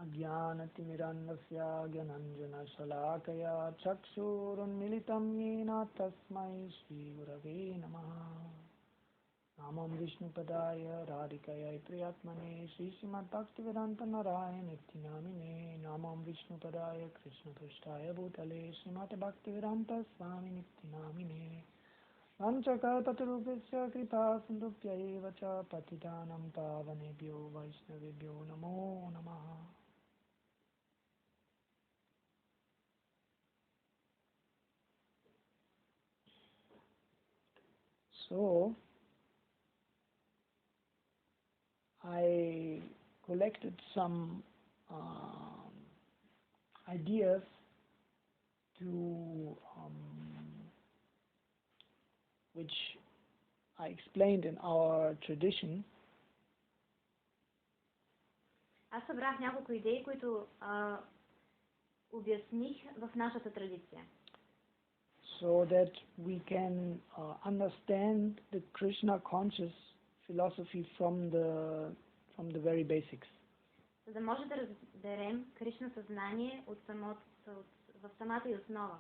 अज्ञानतिमिरन्धस्य ज्ञानाञ्जनशलाकया चक्षुरुन्मिलितं येन तस्मै श्रीगुरवे नमः। नामं विष्णुपदाय राधिकायै प्रियात्मने श्रीश्रीमद्भक्तिवेदान्तनारायणनित्यनामिने। नामं विष्णुपदाय कृष्णपृष्ठाय भूतले श्रीमद्भक्तिवेदान्तस्वामिनित्यनामिने। पञ्चकल्पतरुभ्यश्च कृपा सिन्धुभ्यैव च पतितानां पावनेभ्यो वैष्णवेभ्यो नमो नमः। So, I collected some ideas to which I explained in our tradition. Аз събрах няколко идеи, които обясних в нашата традиция. So that we can understand the Krishna conscious philosophy from the very basics. За да може да разберем Кришна съзнание в самата и основа,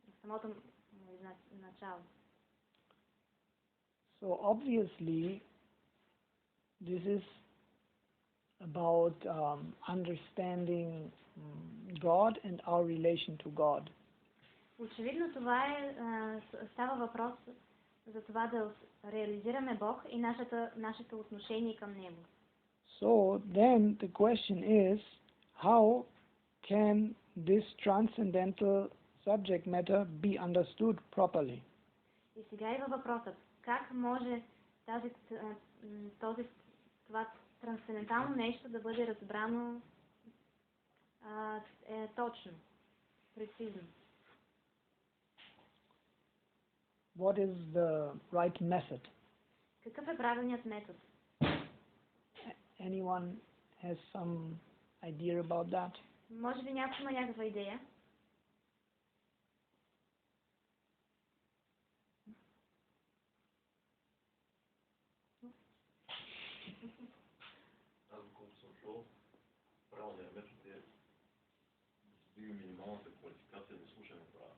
в самото начало. So obviously, this is about understanding God and our relation to God. Очевидно това става въпрос за това да реализираме Бог и нашето отношение към Него. So then the question is, how can this transcendental subject matter be understood properly? И сега идва въпросът, как може това трансцендентално нещо да бъде разбрано точно, прецизно. What is the right method? Какъв е правилният метод? Anyone has some idea about that? Може би някой има някаква идея? Аз доколкото съм чул, правилният метод е да се минималната квалификация да слушаме правилно.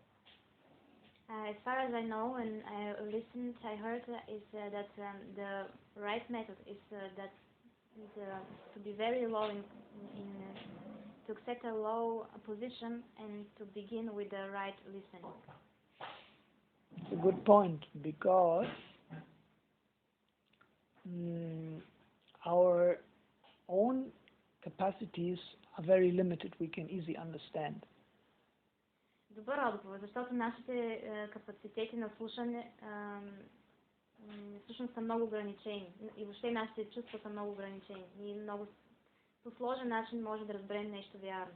As far as I know, and I listened, I heard is that the right method is to be very low to accept a low position and to begin with the right listening. It's a good point because our own capacities are very limited. We can easily understand. Добър отговор, защото нашите капацитети на слушане всъщност са много ограничени. И въобще нашите чувства са много ограничени. И много по сложен начин може да разберем нещо вярно.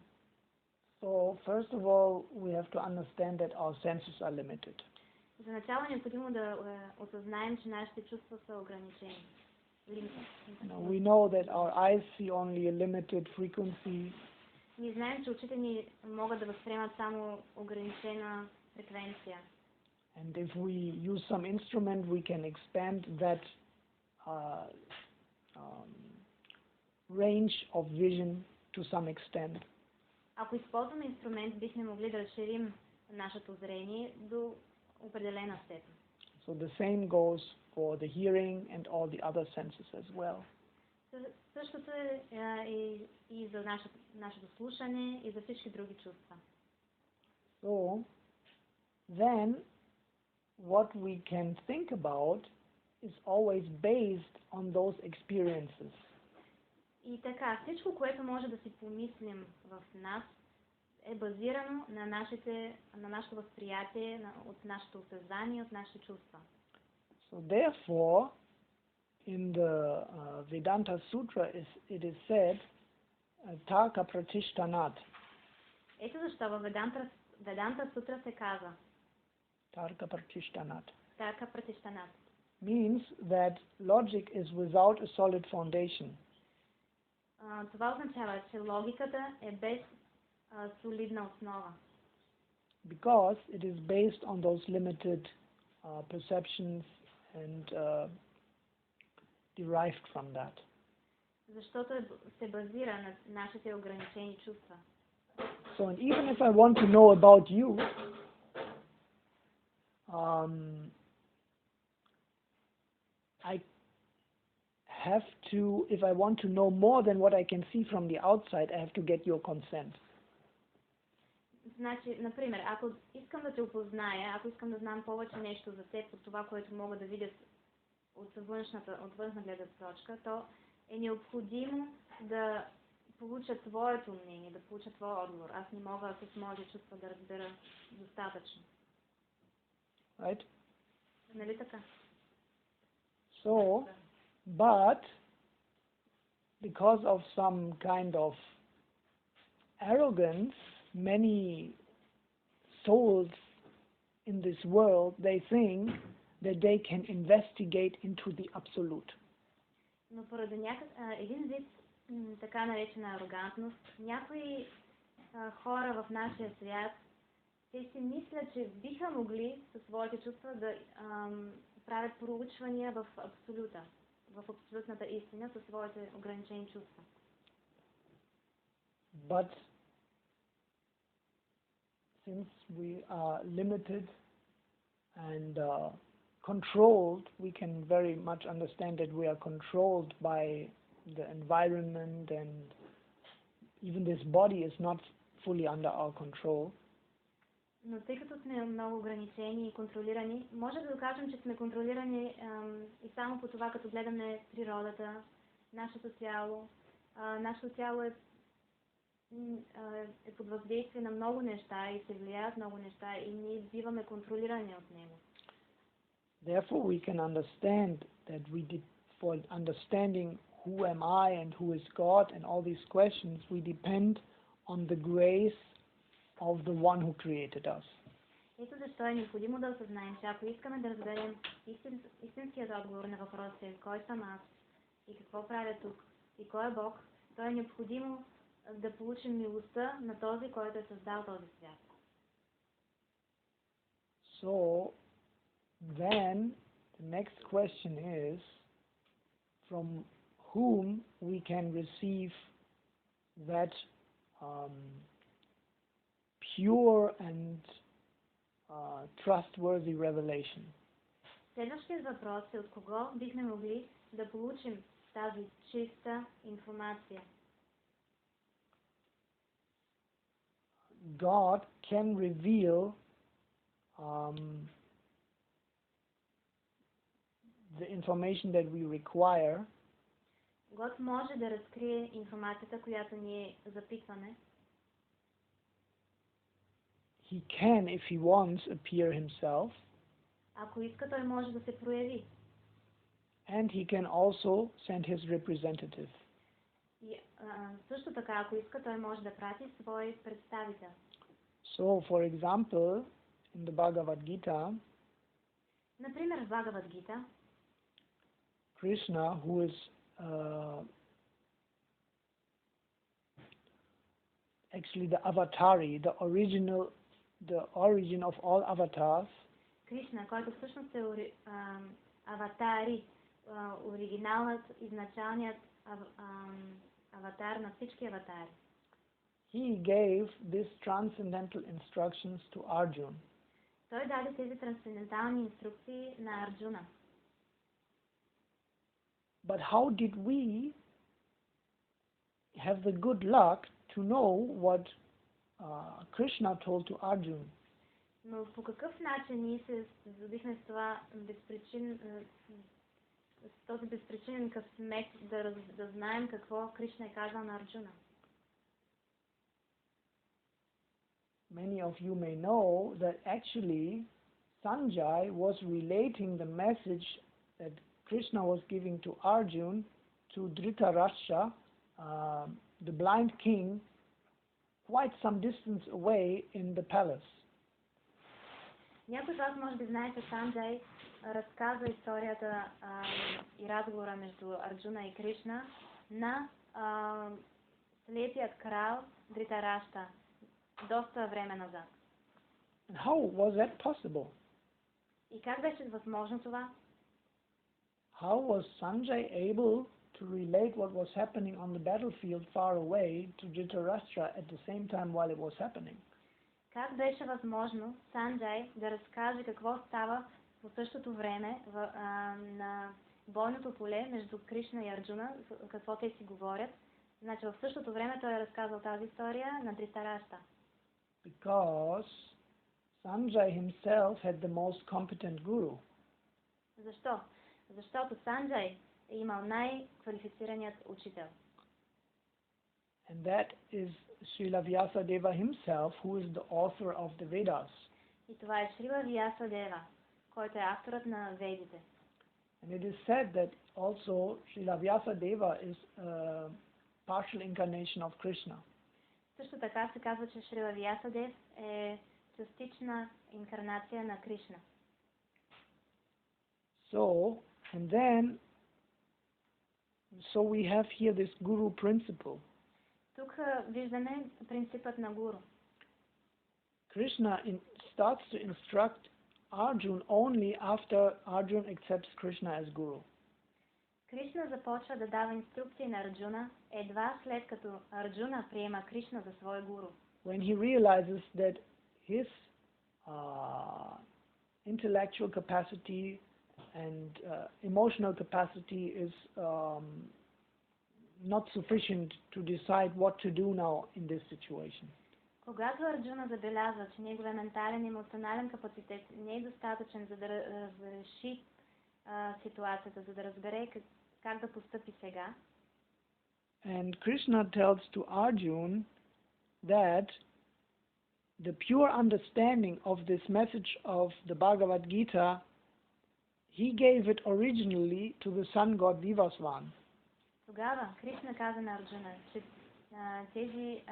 So, first of all, we have to understand that our senses are limited. За начало е необходимо да осъзнаем, че нашите чувства са ограничени. We know that our eyes see only a limited frequency. Ние знаем, че очите ни могат да възприемат само ограничена фреквенция. And if we use some instrument, we can expand that range of vision to some extent. Ако използваме инструмент, бихме могли да разширим нашето зрение до определена степен. So the same goes for the hearing and all the other senses as well. Същото е и за нашето слушане и за всички други чувства. So then what we can think about is always based on those experiences. И така, всичко, което може да си помислим в нас, е базирано на нашето възприятие, от нашето осъзнание, от нашите чувства. So therefore, in the Vedanta Sutra, it is said, Tarka Pratishtanat. Ето защо във Веданта Сутра се казва Tarka Pratishtanat. Tarka Pratishtanat. Means that logic is without a solid foundation. Това означава, че логиката е без солидна основа. Because it is based on those limited perceptions and derived from that. Защото се базира на нашите ограничени чувства. So, and even if I want to know about you, I have to, if I want to know more than what I can see from the outside, I have to get your consent. Значи, например, ако искам да те опозная, ако искам да знам повече нещо за теб от това, което мога да видя от външна гледна точка, то е необходимо да получа твоето мнение, да получа твой отговор. Аз не мога с моите чувства да разбера достатъчно. Right? Нали така? So, but because of some kind of arrogance, many souls in this world, they think that they can investigate into the absolute. Но поради един вид така наречена арогантност, някои хора в нашия свят, те си мислят, че биха могли със своите чувства да правят проучвания в абсолюта, в абсолютната истина със своите ограничени чувства. But since we are limited and controlled, we can very much understand that we are controlled by the environment, and even this body is not fully under our control. Но тъй като сме много ограничени и контролирани, може да докажем, че сме контролирани и само по това, като гледаме природата, нашето тяло. Нашето тяло е под въздействие на много неща и се влияят много неща и ние биваме контролирани от него. Therefore, we can understand that for understanding who am I and who is God and all these questions, we depend on the grace of the one who created us. Ето защо е необходимо да осъзнаем, че ако искаме да разберем истинският отговор на въпросите кой съм аз и какво правя тук и кой е Бог, то е необходимо да получим милостта на този, който е създал този свят. So, then the next question is, from whom we can receive that pure and trustworthy revelation. Следващият въпрос е от кого бихме могли да получим тази чиста информация. God can reveal the information that we require. God може да разкрие информацията, която ние запитваме. He can, if he wants, appear himself. Ако иска, той може да се прояви. And he can also send his representative. И също така, ако иска, той може да прати свой представител. So, for example, in the Bhagavad Gita, например, в Bhagavad Gita, Krishna, who is actually the avatari, the origin of all avatars, Кришна, който всъщност е аватари, оригиналът, изначалният аватар на всички аватари. He gave these transcendental instructions to Arjuna. Той даде тези трансцендентални инструкции на Арджуна. But how did we have the good luck to know what Krishna told to Arjuna? Но по какъв начин ние се задобихме с това с този безпричинен късмет да знаем какво Кришна е казал на Арджуна? Many of you may know that actually Sanjay was relating the message that Krishna was giving to Arjuna to Dhritarashtra, the blind king, quite some distance away in the palace. Някой от вас може да знае, че Санджай разказва историята и разговора между Арджуна и Кришна на слепият крал Дритарашта доста време назад. And how was that possible? И как беше възможно това? How was Sanjay able to relate what was happening on the battlefield far away to Dhritarashtra at the same time while it was happening. Как беше възможно Санджай да разкаже какво става по същото време на бойното поле между Кришна и Арджуна, какво те си говорят? Значи в същото време той е разказал тази история на Dhritarashtra. Because Sanjay himself had the most competent guru. Защо? Защото Санджай е имал най-квалифицираният учител. And that is Srila Vyasadeva himself, who is the author of the Vedas. И това е Шрила Вясадева, който е авторът на Ведите. And it is said that also Srila Vyasadeva is a partial incarnation of Krishna. Също така се казва, че Шрила Вясадев е частична инкарнация на Кришна. So we have here this guru principle. Тук виждаме принципът на гуру. Krishna starts to instruct Arjuna only after Arjuna accepts Krishna as guru. Кришна започва да дава инструкции на Арджуна едва след като Арджуна приема Кришна за свой гуру. When he realizes that his intellectual capacity and emotional capacity is not sufficient to decide what to do now in this situation. Когато Арджуна забелязва, че неговият ментален и емоционален капацитет не е достатъчен за да разреши ситуацията, за да разбере как да постъпи сега. And Krishna tells to Arjuna that the pure understanding of this message of the Bhagavad Gita, he gave it originally to the sun god Vivasvan. Тогава Кришна каза на Арджуна, че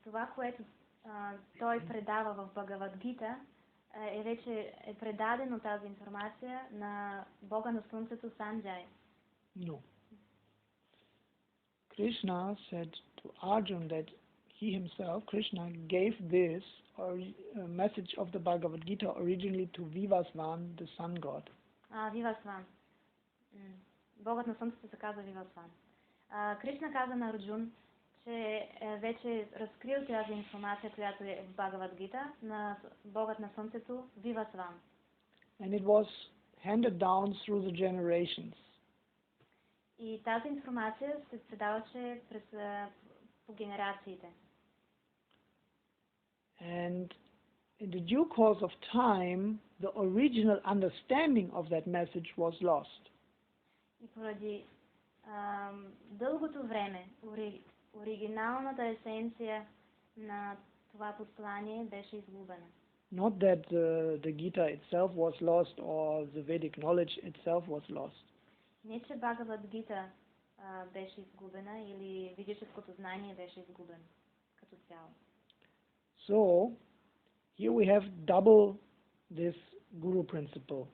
това, което той предава в Бхагавад-гита, вече е предадено тази информация на Бога на Слънцето Санджай. No. Krishna said to Arjuna that he himself, Krishna, gave this message of the Bhagavad Gita originally to Vivasvan, the sun god. Vivasvan. Богът на Слънцето се казва Вивасван. Кришна каза на Арджун, че вече разкрил тази информация, която е в Бхагавад-гита, на Богът на Слънцето Вивасван. And it was handed down through the generations. И тази информация се предаваше по генерациите. And in the due course of time, the original understanding of that message was lost. И поради дългото време оригиналната есенция на това послание беше изгубена. Not that the Gita itself was lost or the Vedic knowledge itself was lost. Не, че Бхагавад-гита беше изгубена или ведическото знание беше изгубено като цяло. So, here we have double this guru principle.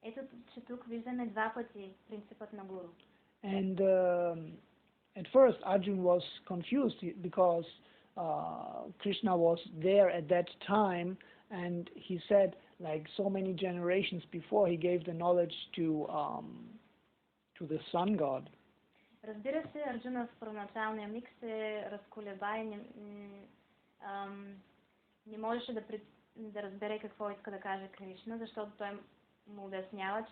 Ето, че тук виждаме два пъти принципът на гуру. And at first Arjuna was confused because Krishna was there at that time, and he said, like so many generations before, he gave the knowledge to the sun god. Разбира се, Арджуна в първоначалния миг се разколеба и не можеше да разбере какво иска да каже Кришна, защото той му обяснява,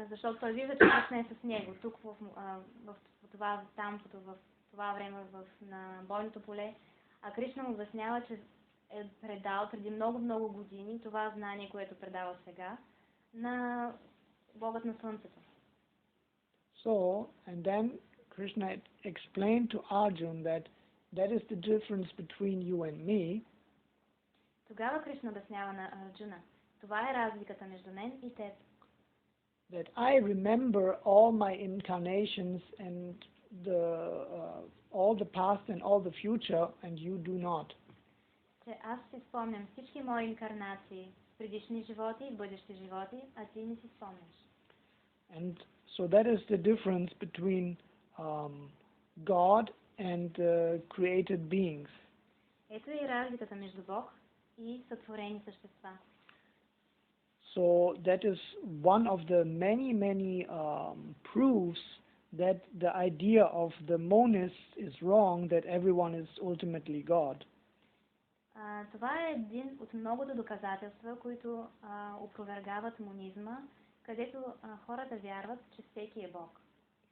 защото той вижда, че Кришна е с него. Тук в това време на бойното поле, а Кришна му обяснява, че е предал преди много години това знание, което предава сега на Богът на Слънцето. So, and then Krishna explained to Arjuna that is the difference between you and me. Тогава Кришна обяснява на Арджуна, това е разликата между мен и теб. That I remember all my incarnations and all the past and all the future, and you do not. Че аз си спомням всички мои инкарнации, предишни животи и бъдещи животи, а ти не си спомняш. And so that is the difference between God and created beings. Ето и разликата между Бог и сътворени същества. So that is one of the many proofs that the idea of the monist is wrong, that everyone is ultimately God. Това е един от многото доказателства, които опровергават монизма, където хората вярват, че всеки е Бог.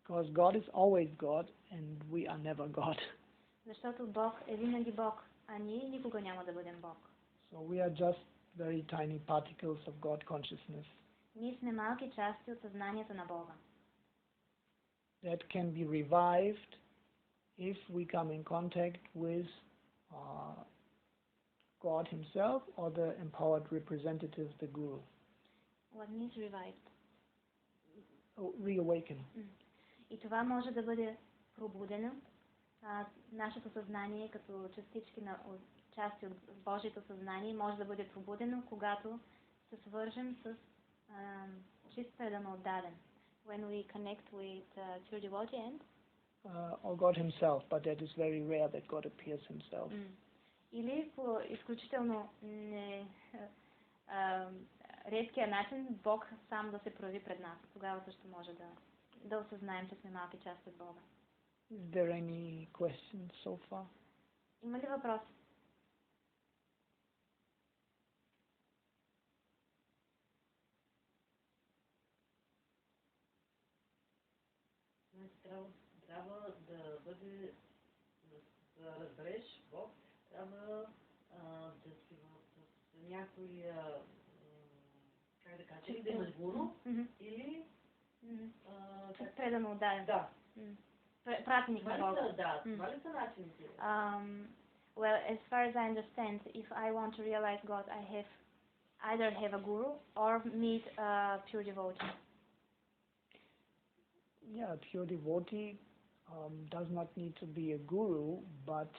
Because God is always God and we are never God. Защото Бог е винаги Бог, а ние никога няма да бъдем Бог. So we are just very tiny particles of God consciousness. Ние сме малки части от съзнанието на Бога. That can be revived if we come in contact with God Himself or the empowered representative, the Guru. What means revived? Reawaken. И това може да бъде пробудено. Нашето съзнание, като части от Божието съзнание, може да бъде пробудено, когато се свържем с чист предан отдаден. When we connect with pure devotee and or God Himself, but that is very rare that God appears Himself. Или по изключително редкия начин Бог сам да се прояви пред нас. Тогава също може да осъзнаем, че сме малки части от Бога. Is there any questions so far? Има ли въпрос? Трябва да бъде, да разбереш Бог, трябва да си с някой, как да кажа, или да имаш гуру, или предано отдаден. Да. Пратеник на Бога. Да, това ли са начините? Well, as far as I understand, if I want to realize God, I either have a guru or meet a pure devotee. Yeah, a pure devotee does not need to be a guru, but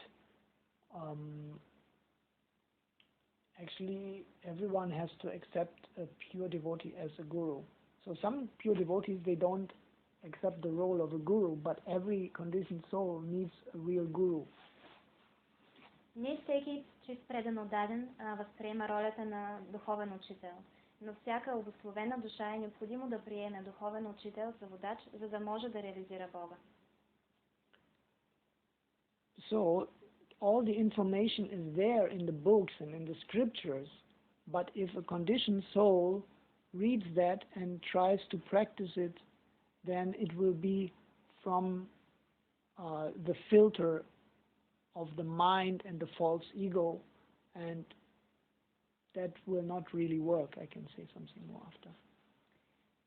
actually everyone has to accept a pure devotee as a guru. So some pure devotees, they don't accept the role of a guru, but every conditioned soul needs a real guru. Не всеки чист предан отдаден възприема ролята на духовен учител, но всяка обусловена душа е необходимо да приеме духовен учител за водач, за да може да реализира Бога. So all the information is there in the books and in the scriptures, but if a conditioned soul reads that and tries to practice it, then it will be from the filter of the mind and the false ego, and that will not really work. I can say something more after.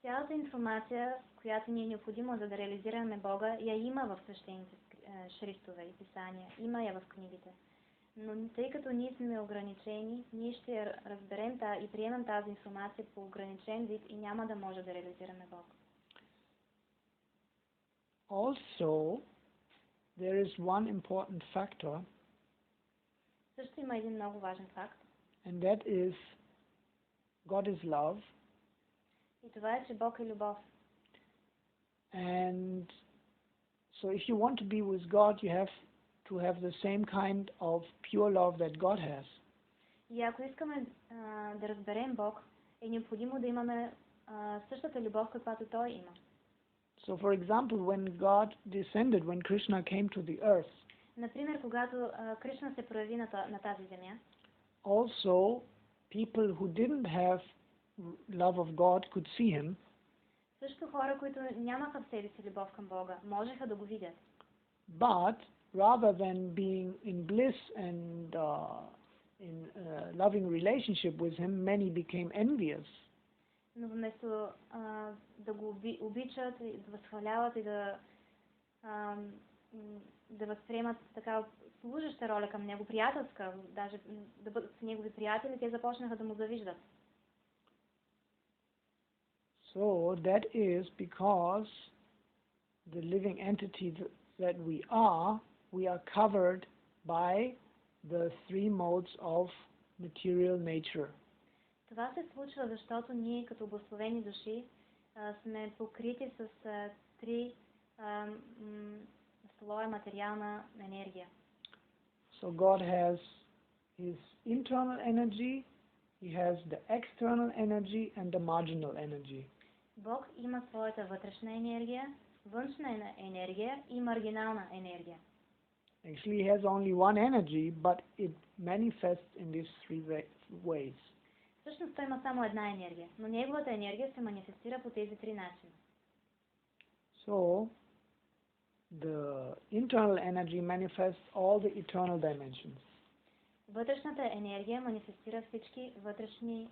Цялата информация, която ни е необходима за да реализираме Бога, я има в свещените шрифтове и писания, има я в книгите. Но тъй като ние сме ограничени, ние ще разберем и приемем тази информация по ограничен вид и няма да може да реализираме Бога. Also, there is one important factor, също има един много важен факт, and that is God is love. И това е, че Бог е любов. And so if you want to be with God, you have to have the same kind of pure love that God has. И ако искаме да разберем Бог, е необходимо да имаме същата любов, каквато Той има. So for example, when God descended, when Krishna came to the earth, например, когато Кришна се прояви на тази земя, also people who didn't have love of God could see him. Също хора, които нямаха в себе си любов към Бога, можеха да го видят. But rather than being in bliss and in a loving relationship with him, many became envious. Но вместо да го обичат, да възхваляват и да възприемат така служеща роля към него, приятелска, даже да бъдат негови приятели, те започнаха да му завиждат. So that is because the living entity that we are covered by the three modes of material nature. Това се случва, защото ние като благословени души сме покрити с три слоя материална енергия. So God has His internal energy, He has the external energy and the marginal energy. Бог има своята вътрешна енергия, външна енергия и маргинална енергия. Actually, he has only one energy, but it manifests in these three ways. Всъщност той има само една енергия, но неговата енергия се манифестира по тези три начина. So, the internal energy manifests all the eternal dimensions. Вътрешната енергия манифестира всички вътрешни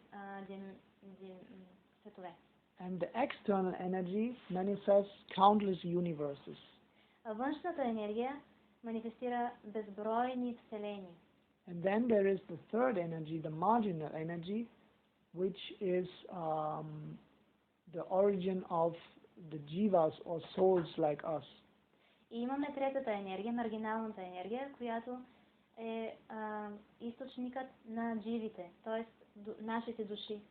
светове. And the external energy manifests countless universes. А външната енергия манифестира безбройни вселени. And then there is the third energy, the marginal energy, which is the origin of the jivas or souls like us. И имаме третата енергия, маргиналната енергия, която е източникът на дживите, т.е. нашите души.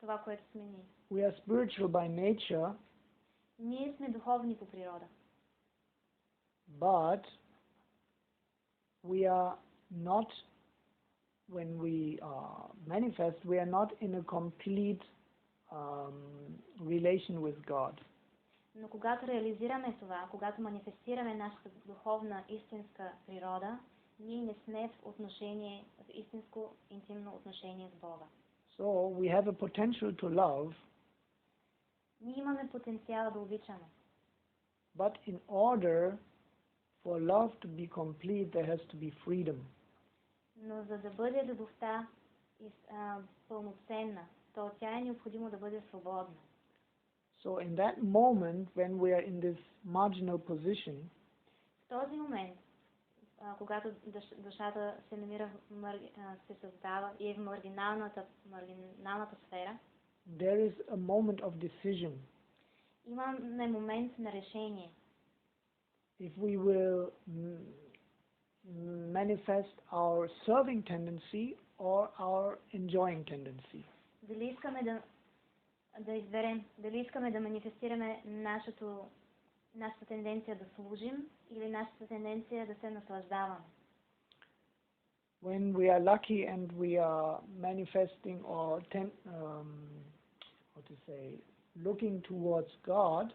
Това, което сме ние. We are spiritual by nature. Ние сме духовни по природа. But we are not, when we manifest, we are not in a complete relation with God. Но когато реализираме това, когато манифестираме нашата духовна, истинска природа, ние не сме в отношение, в истинско, интимно отношение с Бога. So we have a potential to love. Ние имаме потенциала да обичаме. But in order for love to be complete, there has to be freedom. Но за да бъде любовта пълноценна, то тя е необходимо да бъде свободна. So in that moment, when we are in this marginal position, в този момент, когато душата се намира, се създава и е в маргиналната сфера, there is a moment of decision. Имаме момент на решение. If we will manifest our serving tendency or our enjoying tendency. Дали искаме да изберем, дали искаме да манифестираме нашата тенденция да служим или нашата тенденция да се наслаждаваме. When we are lucky and we are manifesting or looking towards God,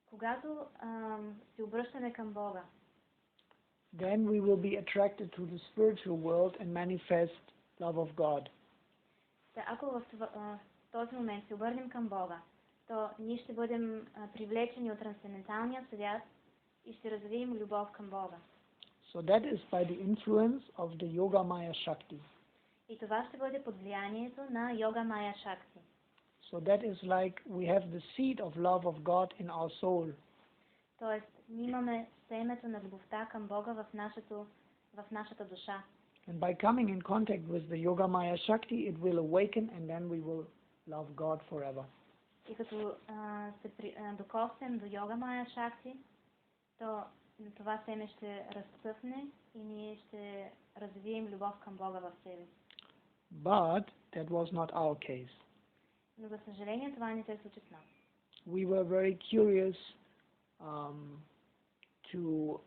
когато се обръщаме към Бога, then we will be attracted to the spiritual world and manifest love of God. Ако в този момент се обърнем към Бога, то ние ще бъдем привлечени от трансценденталния свят и ще развием любов към Бога. So that is by the influence of the Yoga Maya Shakti. И това ще бъде под влиянието на Йога Мая Шакти. So that is like we have the seed of love of God in our soul. Тоест, ние имаме семето на любовта към Бога в нашата душа. And by coming in contact with the Yoga Maya Shakti, it will awaken and then we will love God forever. И като се докоснем до Йога Мая Шакти, то това семе ще разцъфне и ние ще развием любов към Бога в себе си. But that was not our case. Но за съжаление това не се случи с нас. We were very curious to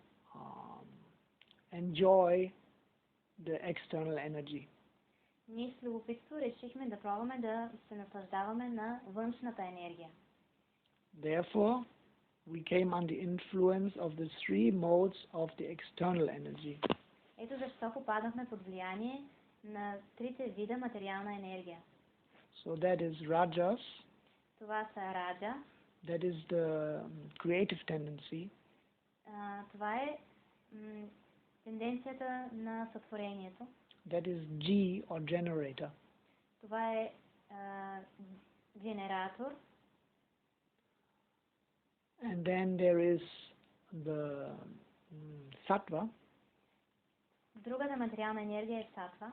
enjoy the external energy. Ние с любопитство решихме да пробваме да се наслаждаваме на външната енергия. Therefore, we came under influence of the three modes of the external energy. Ето защо попадахме под влияние на трите вида материална енергия. So that is rajas. Това са раджа. That is the creative tendency. Това е тенденцията на сътворението. That is G or generator. Това е генератор. And then there is the sattva. Другата материална енергия е сатва.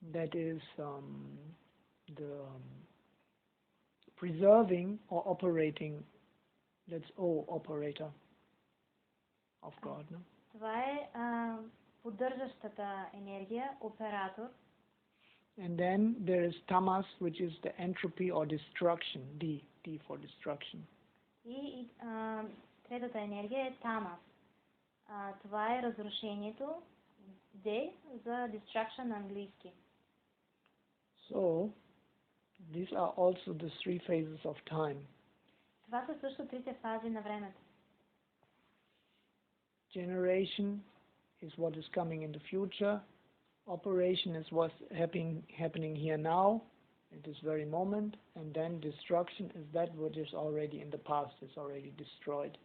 That is the preserving or operating, that's O, operator of God. No? Това е поддържащата енергия, оператор. And then there is tamas, which is the entropy or destruction, D for destruction. И третата енергия е тамас. Това е разрушението, D за distraction на английски. So, these are also the three phases of time. Това са също трите фази на времето. Generation is what is coming in the future. Operation is what's happening here now, at this very moment. And then destruction is that which is already in the past, is already destroyed.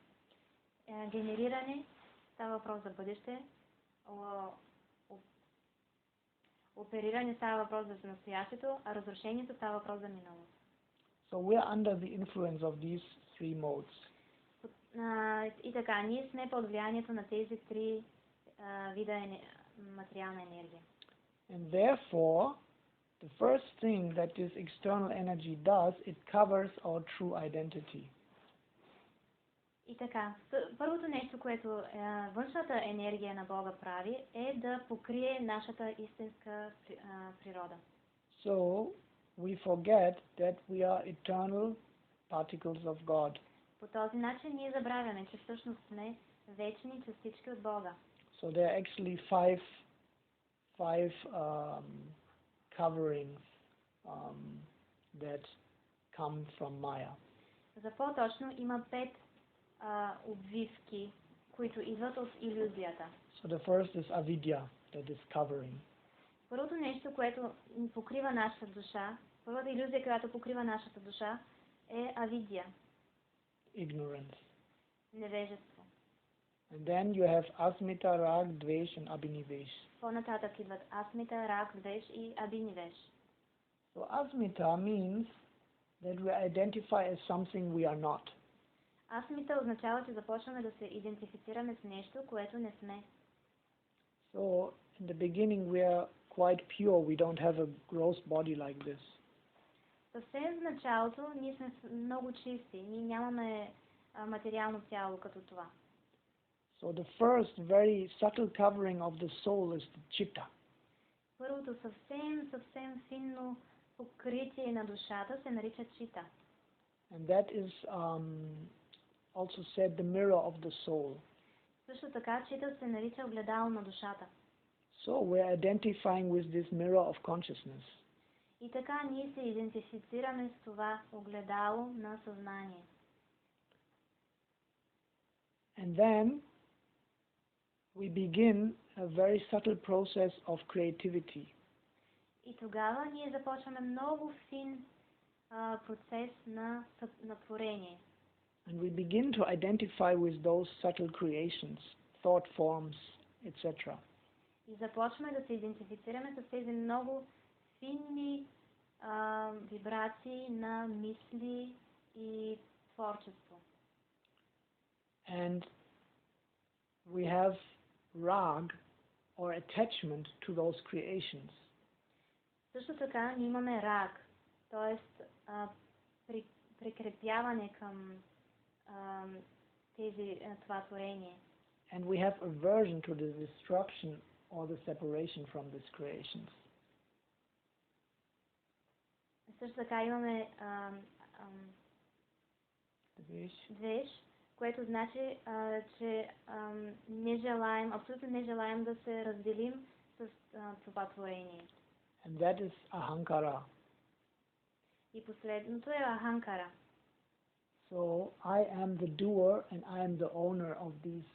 Генериране става въпрос за бъдеще. Опериране става въпрос за настоящето, а разрушението става въпрос за миналото. So we are under the influence of these three modes. И така, ние сме под влиянието на тези три вида материална енергия. And therefore, the first thing that this external energy does, it covers our true identity. И така, първото нещо, което външната енергия на Бога прави, е да покрие нашата истинска природа. So, we forget that we are eternal particles of God. По този начин ние забравяме, че всъщност сме вечни частички от Бога. So there are actually five coverings that come from Maya. За по-точно има 5 обвивки, които идват от илюзията. So the first is avidya, that is covering. Първото нещо, което покрива нашата душа, първата илюзия, която покрива нашата душа, е авидия. Ignorance. Невежество. And then you have asmita, rag, dvesh and abhinivesh. По-нататък идват асмита, рак, двеш и абинивеш. So asmita means that we identify as something we are not. Асмита означава, че започваме да се идентифицираме с нещо, което не сме. So in the beginning we are quite pure. We don't have a gross body like this. Съвсем в началото ние сме много чисти. Ние нямаме материално тяло като това. So the first very subtle covering of the soul is the chitta. Първото съвсем финно покритие на душата се нарича чита. And that is also said the mirror of the soul. Също така чита се нарича огледало на душата. So we're identifying with this mirror of consciousness. И така ние се идентифицираме с това огледало на съзнание. And then we begin a very subtle process of creativity. И тогава ние започваме много фин процес на творение. And we begin to identify with those subtle creations, thought forms, etc. И започваме да се идентифицираме с тези много финни вибрации на мисли и творчество. And we have rag or attachment to those creations. Също така ние имаме раг, т.е. прикрепяване към това творение. And we have aversion to the destruction or the separation from these creations. Също така имаме двеж, което значи, че абсолютно не желаем да се разделим с това творение. And that is ahankara. И последното е аханкара. So I am the doer and I am the owner of these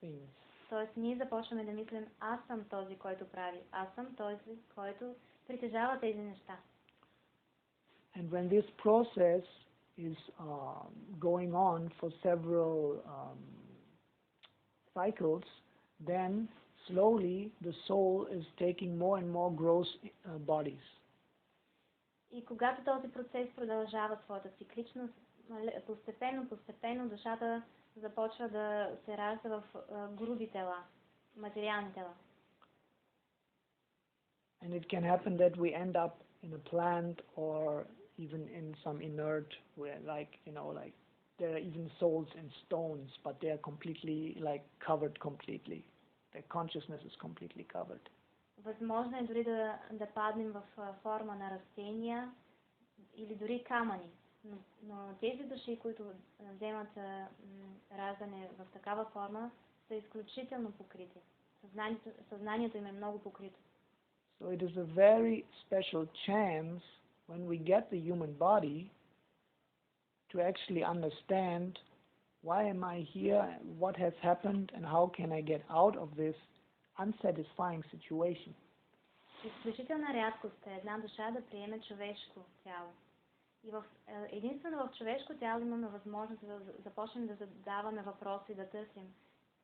things. Тоест ние започваме да мислим, аз съм този, който прави, аз съм този, който притежава тези неща. And when this process is going on for several cycles, then slowly the soul is taking more and more gross bodies. И когато този процес продължава своята цикличност, постепенно душата започва да се ражда в груби тела, материални тела. And it can happen that we end up in a plant or even in some inert, where like there are even souls in stones, but they are completely covered completely. Their consciousness is completely covered. Възможно е дори да паднем в форма на растения или дори камъни. Но тези души, които вземат раждане в такава форма, са изключително покрити съзнанието им е много покрито. So it is a very special chance when we get the human body to actually understand why am I here, what has happened, and how can I get out of this unsatisfying situation. Изключителна рядкост е една душа да приеме човешко тяло. И единствено в човешко тяло имаме възможност да започнем да задаваме въпроси и да търсим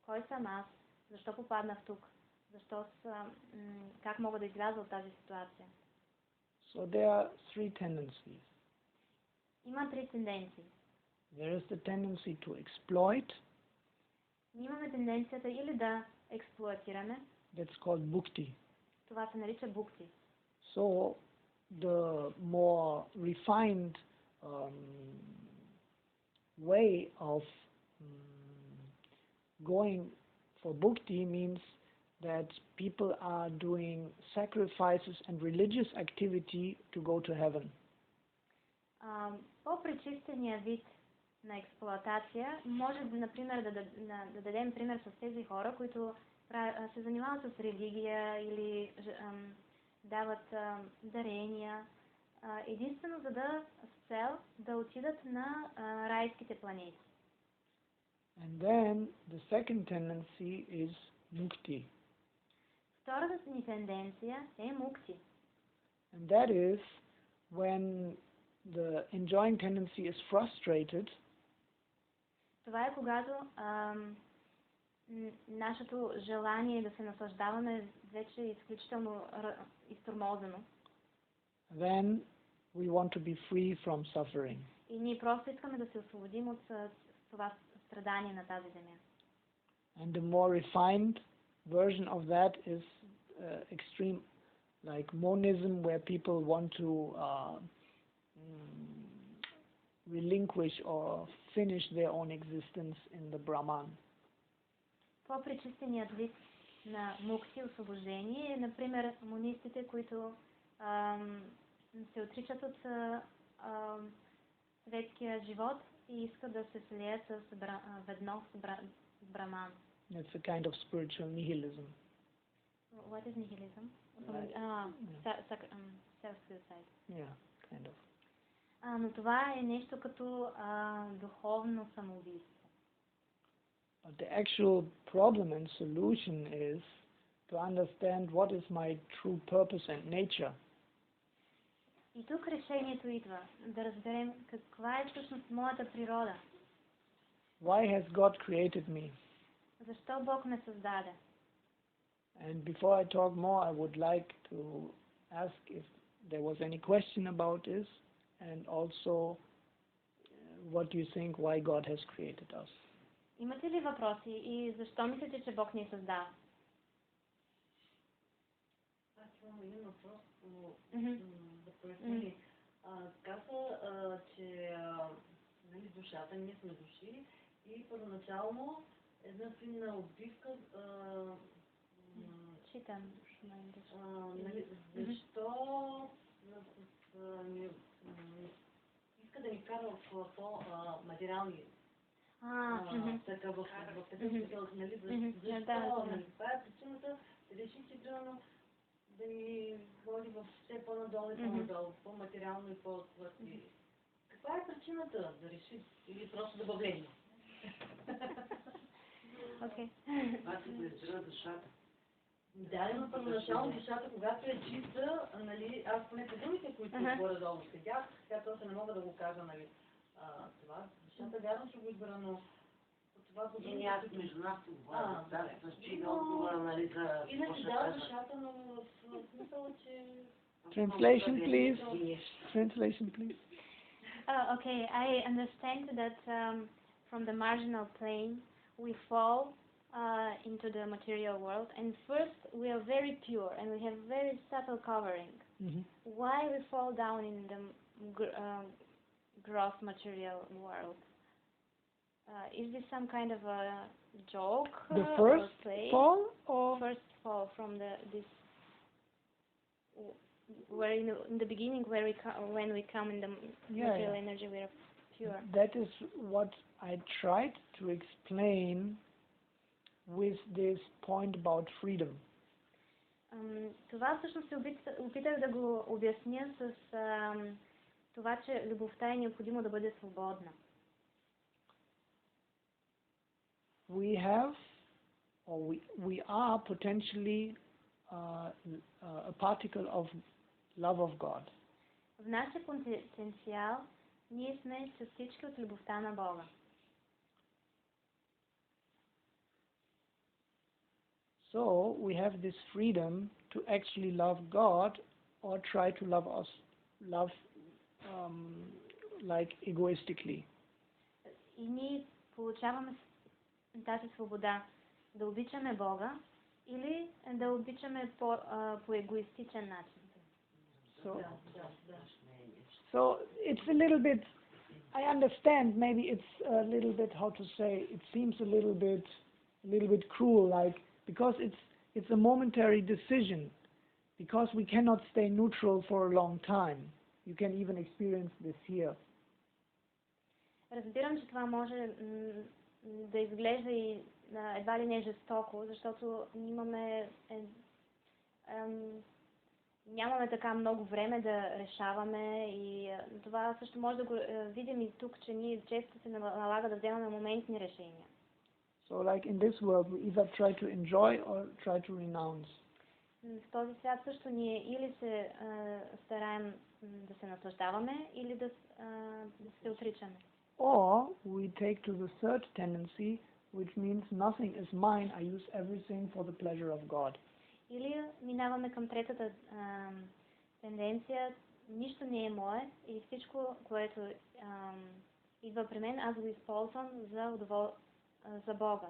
кой съм аз, защо попаднах тук, как мога да изляза от тази ситуация. So there are three tendencies. Има три тенденции. There is the tendency to exploit. Ние имаме тенденцията или да експлоатираме. That's called bhakti. Това се нарича bhakti. So the more refined way of going for bhakti means that people are doing sacrifices and religious activity to go to heaven. По-пречистения вид на експлоатация може, например, да дадем пример с тези хора, които се занимават с религия или дават дарения, единствено с цел да отидат на райските планети. And then the second tendency is mukti. Втората ни тенденция е мукти. And that is when the enjoying tendency is frustrated. Това е когато нашето желание да се наслаждаваме вече е изключително изтормозено. Then we want to be free from suffering. И ние просто искаме да се освободим от това страдание на тази земя. And the more refined version of that is extreme, like monism, where people want to relinquish or finish their own existence in the Brahman. По-пречистеният вид на мукти, освобождение, е, например, монистите, които се отричат от светския живот и искат да се слеят ведно с Браман. It's a kind of spiritual nihilism. What is nihilism? Self-suicide. Yeah, kind of. Но това е нещо като духовно самоубийство. But the actual problem and solution is to understand what is my true purpose and nature. И тук решението идва да разберем каква е всъщност моята природа. Why has God created me? Защо Бог ме създаде? And before I talk more, I would like to ask if there was any question about this, and also what do you think why God has created us? Имате ли въпроси и защо мислите, че Бог ни е създал? Аз имам един въпрос, да поясня. Каза, че душата, ние сме души и първоначално една финна отбивка Читам. Защо иска да ни кара в по-материални така в такъв смисъл, нали, защо, това е причината, реши, че примерно да ни води в все по-надолу и по-надолу, по-материално и по-твърди. Каква е причината да реши или просто да бъблени? Окей. Това се презира душата. Да, но първоначално душата, когато е чиста, нали, аз поне по думите, които горе-долу следях, сега точно не мога да го кажа, нали, това, душата вярно ще го избера, но това по думите... Аз между нас се говоря, да, с чига отговора, нали, за... Иначе да, душата, но в смисъл, че... Translation, please. Translation, please. Okay, I understand that from the marginal plane we fall into the material world, and first we are very pure and we have very subtle covering. Why we fall down in the gross material world? Is this some kind of a joke? The first fall, or first fall from this where in the beginning where when we come in the material energy we are pure. That is what I tried to explain with this point about freedom. Това всъщност се опитах да го обясня с това, че любовта е необходимо да бъде свободна. We have, or we are potentially a particle of love of God. В нашия потенциал ние сме частички от любовта на Бога. So we have this freedom to actually love God or try to love like egoistically. И ние получаваме тази свобода да обичаме Бога или да обичаме по егоистичен начин. So it's a little bit, I understand, maybe it's a little bit, how to say, it seems a little bit cruel, like, because it's a momentary decision, because we cannot stay neutral for a long time. You can even experience this here. Разбирам, че това може да изглежда и едва ли не жестоко, защото нямаме така много време да решаваме и това също може да го видим и тук, че ние често се налага да вземаме моментни решения. So like in this world, we either try to enjoy or try to renounce. В този свят също ние или се стараем да се наслаждаваме, или да се отричаме. Or we take to the third tendency, which means nothing is mine, I use everything for the pleasure of God. Или минаваме към третата тенденция, нищо не е мое и всичко, което идва при мен, аз го използвам за Бога,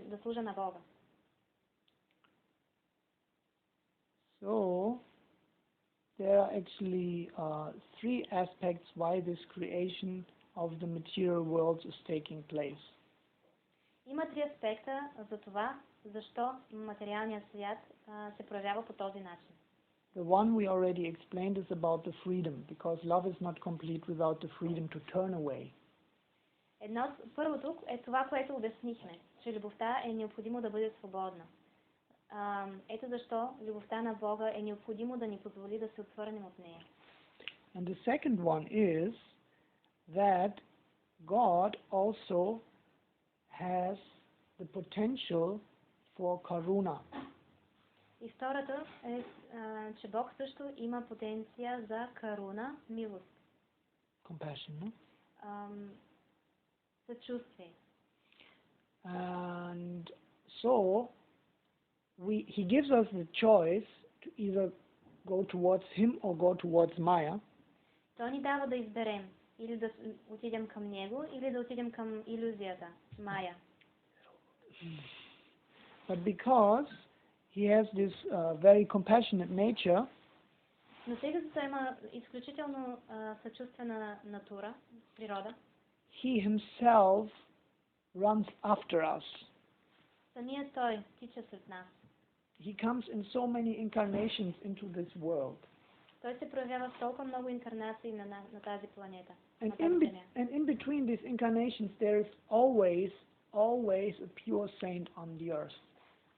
да служа на Бога. So there are actually three aspects why this creation of the material world is taking place. Има три аспекта за това, защо материалният свят се проявява по този начин. The one we already explained is about the freedom, because love is not complete without the freedom to turn away. Първото е това, което обяснихме, че любовта е необходимо да бъде свободна. Ето защо любовта на Бога е необходимо да ни позволи да се отвърнем от нея. And the second one is that God also has the potential for karuna. И второто е, че Бог също има потенция за каруна, милост. Compassion, no? Съчувствие. And so he gives us the choice to either go towards him or go towards Maya. Той ни дава да изберем или да отидем към него, или да отидем към илюзията, Мая. But because he has this very compassionate nature, но тъй като той има изключително съчувствена натура, природа, he himself runs after us. Самият той тича след нас. He comes in so many incarnations into this world. Той се проявява в толкова много инкарнации на тази планета. And in between these incarnations there is always a pure saint on the earth.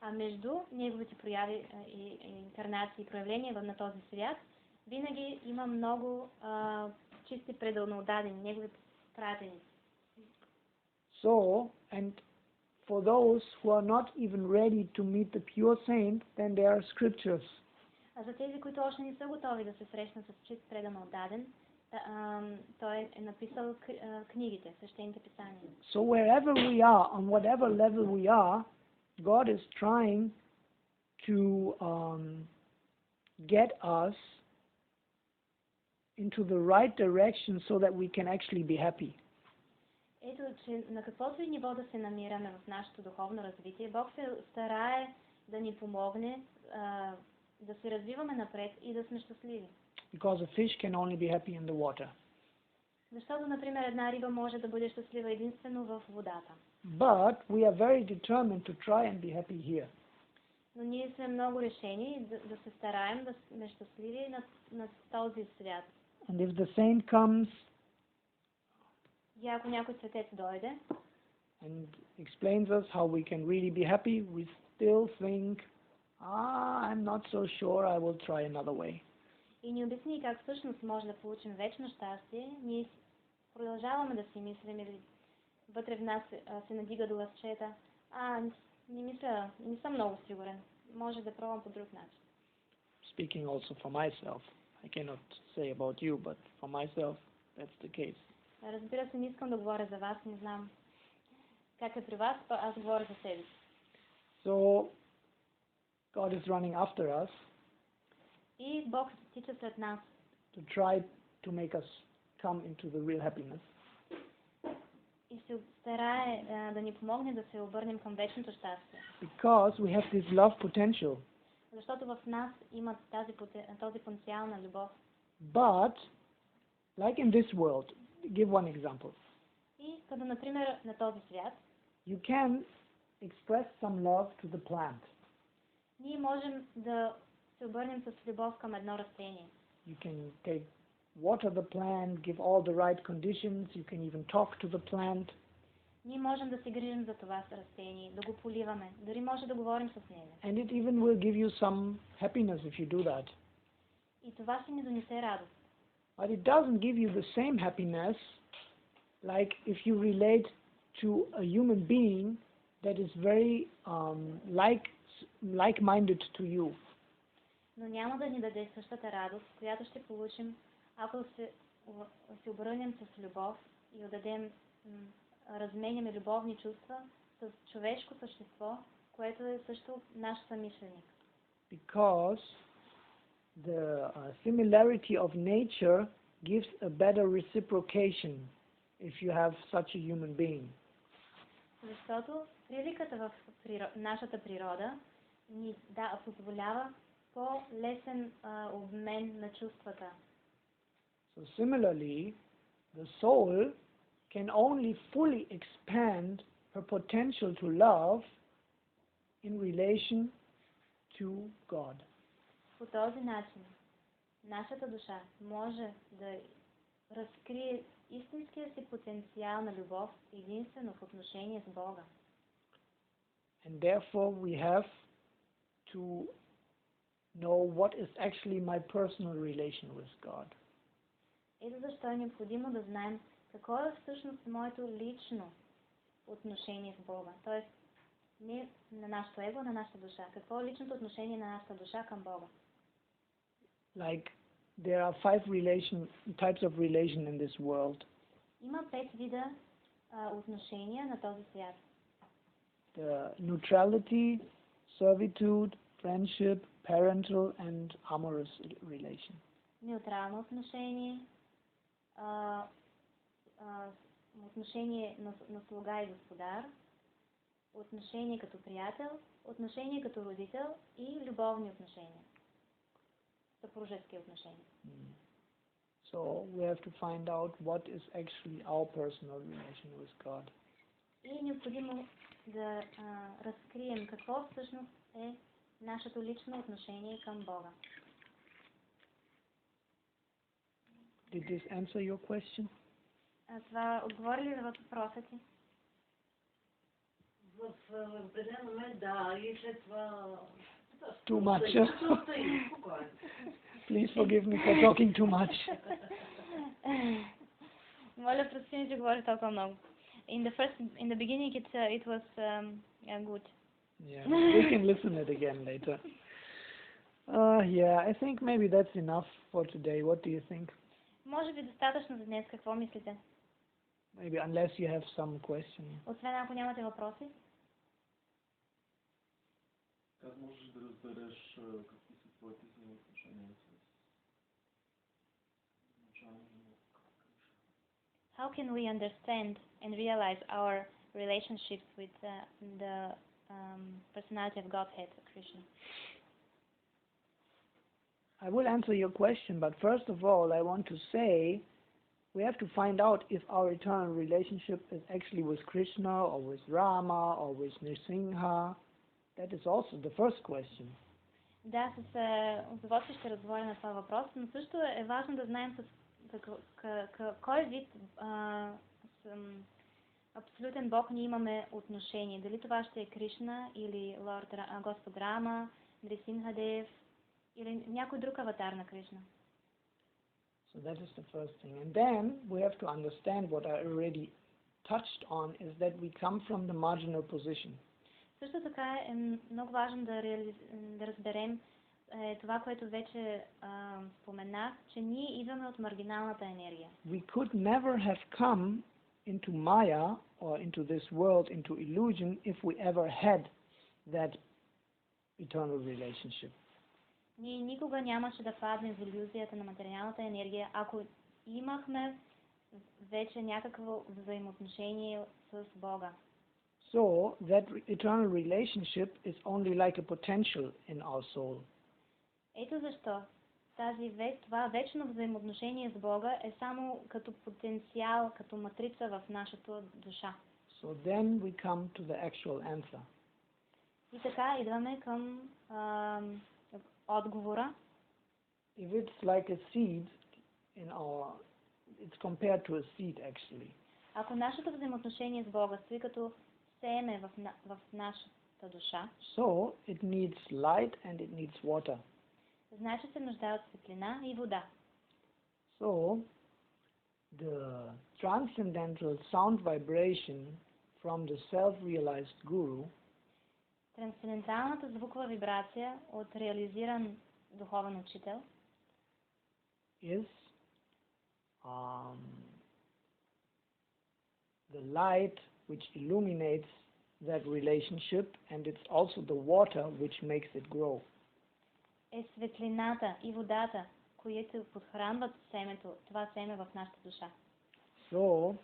А между неговите прояви и инкарнации, проявления на този свят, винаги има много чисти предълнодадени, негови пратеници. So, and for those who are not even ready to meet the pure saint, then there are scriptures. А за тези, които още не са готови да се срещнат с чист предълнодаден, той е написал книгите, свещените писания. So wherever we are, on whatever level we are, God is trying to get us into the right direction so that we can actually be happy. Ето, че на каквото и ниво да се намираме в нашето духовно развитие, Бог се старае да ни помогне да се развиваме напред и да сме щастливи. Because a fish can only be happy in the water. Защото, например, една риба може да бъде щастлива единствено в водата. But we are very determined to try and be happy here. Но ние сме много решени да се стараем да сме щастливи на този свят. And if the saint comes, и ако някой светец дойде, and explains us how we can really be happy, we still think, I'm not so sure, I will try another way. И ни обясни как всъщност може да получим вечно щастие. Ние продължаваме да си мислим или вътре в нас се надига до гласчета. Не мисля, не съм много сигурен. Може да пробвам по друг начин. Speaking also for myself, I cannot say about you, but for myself, that's the case. Разбира се, не искам да говоря за вас, не знам как е при вас, аз говоря за себе си. So, God is running after us. И Бог тича след нас. To try to make us come into the real happiness. И се старае да ни помогне да се обърнем към вечното щастие. Because we have this love potential. Защото в нас има този потенциал на любов. But, like in this world, give one example. И като например на този свят, you can express some love to the plant. Ние можем да се обърнем с любов към едно растение. You can water the plant, give all the right conditions, you can even talk to the plant. Ние можем да се грижим за това растение, да го поливаме, дори може да говорим с него. And it even will give you some happiness if you do that. И това ще ни донесе радост. But it doesn't give you the same happiness like if you relate to a human being that is very like-minded to you. Но няма да ни даде същата радост, която ще получим, ако се обърнем с любов и разменяме любовни чувства с човешко същество, което е също наш съмишленик. Because the similarity of nature gives a better reciprocation if you have such a human being. Защото приликата в нашата природа ни позволява по-лесен обмен на чувствата. So similarly, the soul can only fully expand her potential to love in relation to God. По този начин нашата душа може да разкрие истинския си потенциал на любов единствено в отношение с Бога. And therefore we have to know what is actually my personal relation with God. Ето защо е необходимо да знаем какво е всъщност моето лично отношение с Бога. Тоест, не на нашето его, на нашата душа. Какво е личното отношение на нашата душа към Бога? Like, there are 5 types of relation in this world. Има 5 вида отношения на този свят. The neutrality, servitude, friendship, parental and amorous relation. Неутрално отношение, отношение на слуга и господар, отношение като приятел, отношение като родител и любовни отношения. Съпружески отношения. So we have to find out what is actually our personal relation with God. И е необходимо да разкрием какво всъщност е нашето лично отношение към Бога. Did this answer your question? Това отговори ли за въпроса ти? В определен момент, да, и след това... Too much. Please forgive me for talking too much. Моля, прости ми, че говорих толкова много. In the beginning it was good. Yeah, we can listen it again later. Yeah, I think maybe that's enough for today. What do you think? Може би достатъчно за днес. Какво мислите? Maybe unless you have some question. Освен ако нямате въпроси. Как можеш да разбереш какви са твоите взаимоотношения с началния живот? How can we understand and realize our relationships with the personality of Godhead, Krishna? I will answer your question, but first of all, I want to say we have to find out if our eternal relationship is actually with Krishna or with Rama or with Nrsimha. That is also the first question. Да, с удоволствие ще разговоря на това въпрос, но също е важно да знаем с кой вид абсолютен Бог ние имаме отношение. Дали това ще е Кришна или Господ Рама, Нрисимхадев или някой друг аватар на Кришна. So that is the first thing. And then we have to understand what I already touched on is that we come from the marginal position. Също така е много важно да разберем това, което вече споменах, че ние идваме от маргиналната енергия. We could never have come into Maya or into this world, into illusion, if we ever had that eternal relationship. Ние никога нямаше да паднем в илюзията на материалната енергия, ако имахме вече някакво взаимоотношение с Бога. So that eternal relationship is only like a potential in our soul. Ето защо това вечно взаимоотношение с Бога е само като потенциал, като матрица в нашата душа. So then we come to the actual answer. И така идваме към отговора. If it's like a seed it's compared to a seed actually. Ако нашето взаимоотношение с Бога стои като семе в нашата душа, so it needs light and it needs water. Значи се нуждае от светлина и вода. So the transcendental sound vibration from the self-realized guru, трансценденталната звукова вибрация от реализиран духовен учител, is the light which illuminates that relationship, and it's also the water which makes it grow. Е светлината и водата, които подхранват семето, това семе в нашата душа. So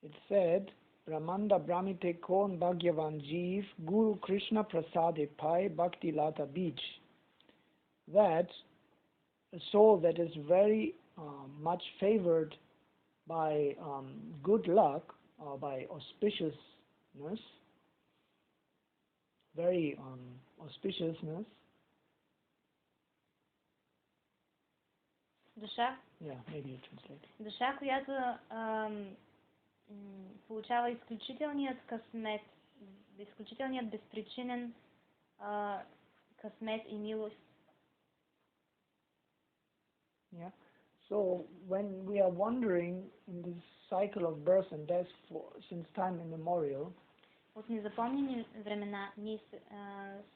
it said, Brahmanda Brahmite Kon Bhagyavan Jeev Guru Krishna Prasade Pai Bhakti Lata Beach. That a soul that is very much favored by good luck or by auspiciousness, very auspiciousness. Душа? Yeah, maybe you translate. Душа, която получава изключителният късмет, изключителният безпричинен късмет и милост. Yeah. So when we are wandering in this cycle of birth and death since time immemorial, от незапомнени времена ние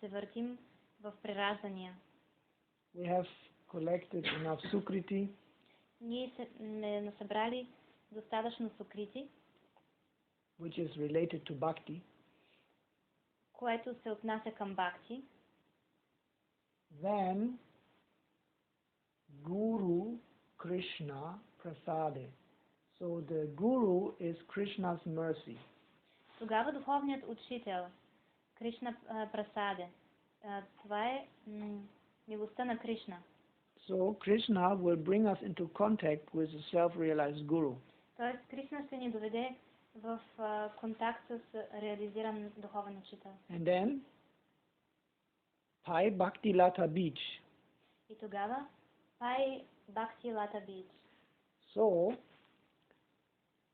се въртим в прераждания. We have collected enough sukriti. Ние сме насъбрали достатъчно сукрити, which is related to bhakti. Което се отнася към бхакти. Then Guru Krishna Prasade. So the Guru is Krishna's mercy. Тогава духовният учител, Кришна Прасаде, това е милостта на Кришна. So Krishna will bring us into contact with the self-realized Guru. Тоест Кришна ще ни доведе в контакт с реализиран духовен учител. And then Pai Bhakti Lata Beach. И тогава Pai Bhakti Lata Beach. So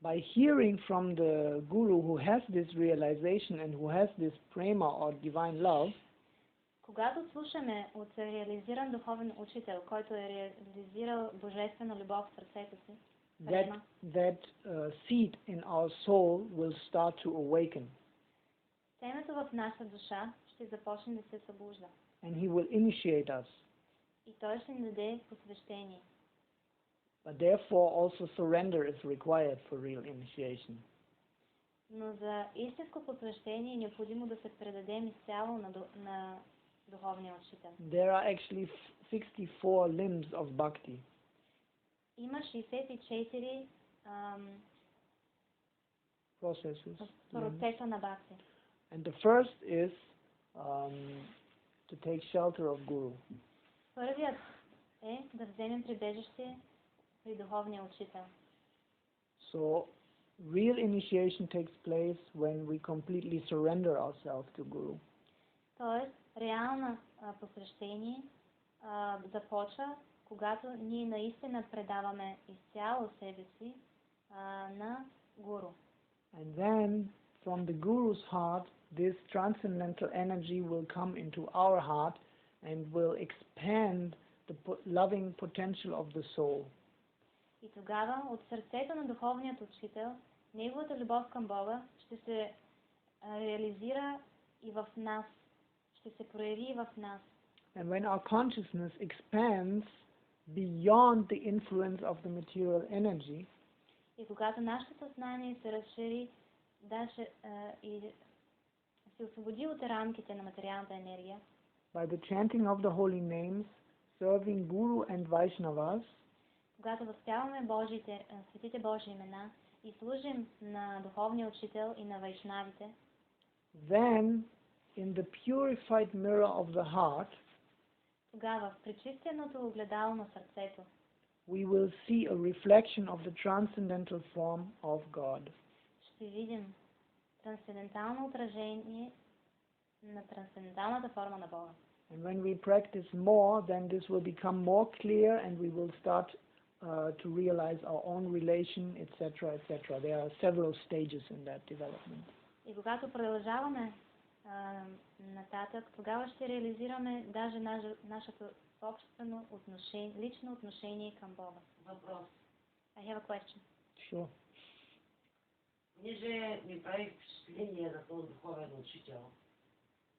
by hearing from the Guru who has this realization and who has this prema or divine love, когато слушаме от реализиран духовен учител, който е реализирал божествена любов в сърцето си, that seed in our soul will start to awaken. Семето в нашата душа ще започне да се събужда. And he will initiate us. И той ще ни даде посвещение. But therefore also surrender is required for real initiation. Но за истинско посвещение е необходимо да се предадем изцяло на духовния учител. There are actually 64 limbs of bhakti. Има 64 процеса на бхакти. And the first is to take shelter of Guru. Първият е да вземем прибежище при духовния учител. So real initiation takes place when we completely surrender ourselves to Guru. Тоест, реално посвещение започва, когато ние наистина предаваме изцяло себе си на гуру. And then from the guru's heart, this transcendental energy will come into our heart and will expand the loving potential of the soul. И тогава от сърцето на духовният учител, неговата любов към Бога ще се реализира и в нас, ще се прояви и в нас. And when our consciousness expands beyond the influence of the material energy, и когато нашето съзнание се разшири даже и се освободи от рамките на материалната енергия, by the chanting of the holy names, serving Guru and Vaishnavas, когато възпяваме светите Божии имена и служим на духовния учител и на вайшнавите, then in the purified mirror of the heart, тогава в пречистеното огледало на сърцето, we will see a reflection of the transcendental form of God. ще видим трансцендентално отражение на трансценденталната форма на Бога. And when we practice more, then this will become more clear and we will start to realize our own relation, etc., etc. There are several stages in that development. И когато продължаваме нататък, тогава ще реализираме даже нашето собствено лично отношение към Бога. Въпрос. I have a question. Sure. Понеже ми прави впечатление на този духовен учител,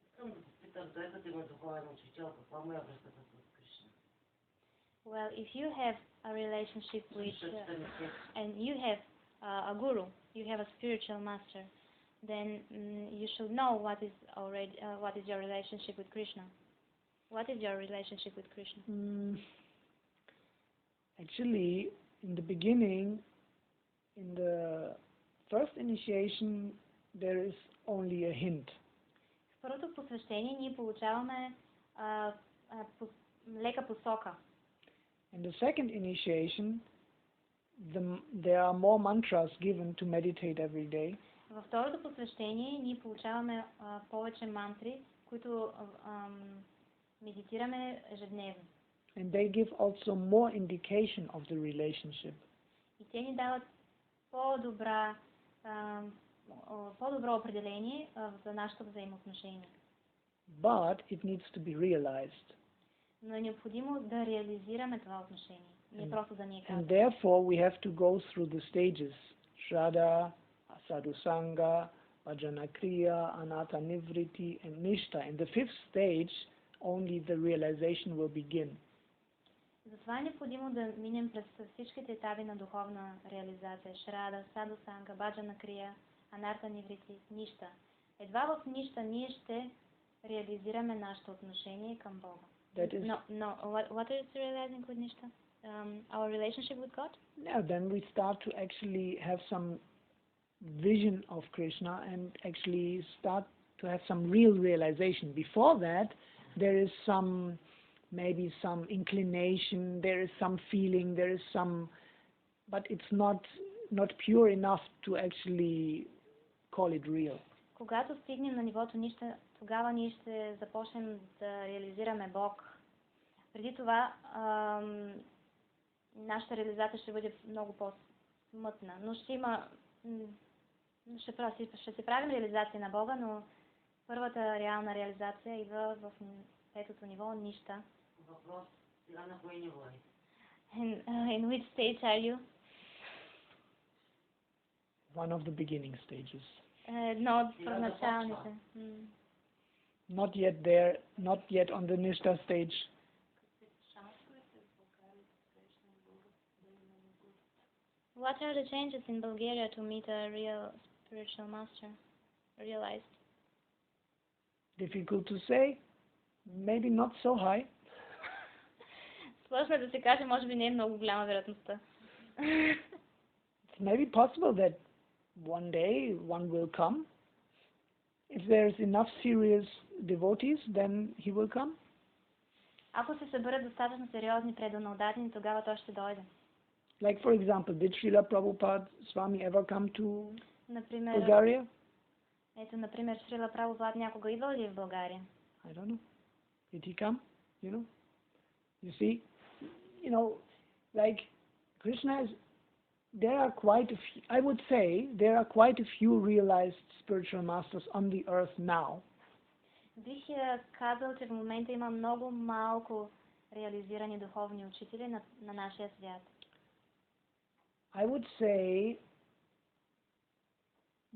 искам да попитам, той като има духовен учител, каква му е връзката с Кришна? Well, if you have a relationship with, and you have a guru, you have a spiritual master, then you should know what is your relationship with Krishna. What is your relationship with Krishna? Actually, in the beginning, in the first initiation, there is only a hint. В първото посвещение ние получаваме лека посока. In the second initiation, there are more mantras given to meditate every day. Във второто посвещение ние получаваме повече мантри, които медитираме ежедневно. And they give also more indication of the relationship. И те ни дават по-добро определение за нашето взаимоотношение. But it needs to be realized. Но е необходимо да реализираме това отношение. Не просто да ни And therefore we have to go through the stages. Shraddha, Sadhusanga, Bhajanakriya, Anata Nivriti, and Nishta. In the fifth stage, only the realization will begin. Затова е необходимо да минем през всичките етапи на духовна реализация. Шрада, Садхусанга, Баджанакрия, Анарта Ниврити, Ништа. Едва в Ништа ние ще реализираме нашето отношение към Бога. What is realizing with Nishta? Our relationship with God? Yeah, then we start to actually have some vision of Krishna and actually start to have some real realization. Before that, there is maybe some inclination, there is some feeling, there is some, but it's not pure enough to actually call it real. Когато стигнем на нивото Ништа, тогава ние ще започнем да реализираме Бог. Преди това нашата реализация ще бъде много по-смътна, но ще се правим реализация на Бога, но първата реална реализация идва в петото ниво Ништа. Въпрос, сега на кое ниво е? In which stage are you? One of the beginning stages. Едно от първоначалните. Not yet there, not yet on the Nishta stage. What are the changes in Bulgaria to meet a real spiritual master? Realized? Difficult to say. Maybe not so high. Сложно да се каже, може би не е много голяма вероятността. It's maybe possible that one day one will come. If there's enough serious devotees, then he will come. Ако се съберат достатъчно сериозни преданодатни, тогава той ще дойде. Like for example, did Srila Prabhupada Swami ever come to Bulgaria? Ето, например, Шрила Прабхупад някога идвал ли в България? I don't know. Did he come? You see, like Krishna is there are quite a few, I would say, there are quite a few realized spiritual masters on the earth now. Бих казал, че в момента има много малко реализирани духовни учители на нашия свят. I would say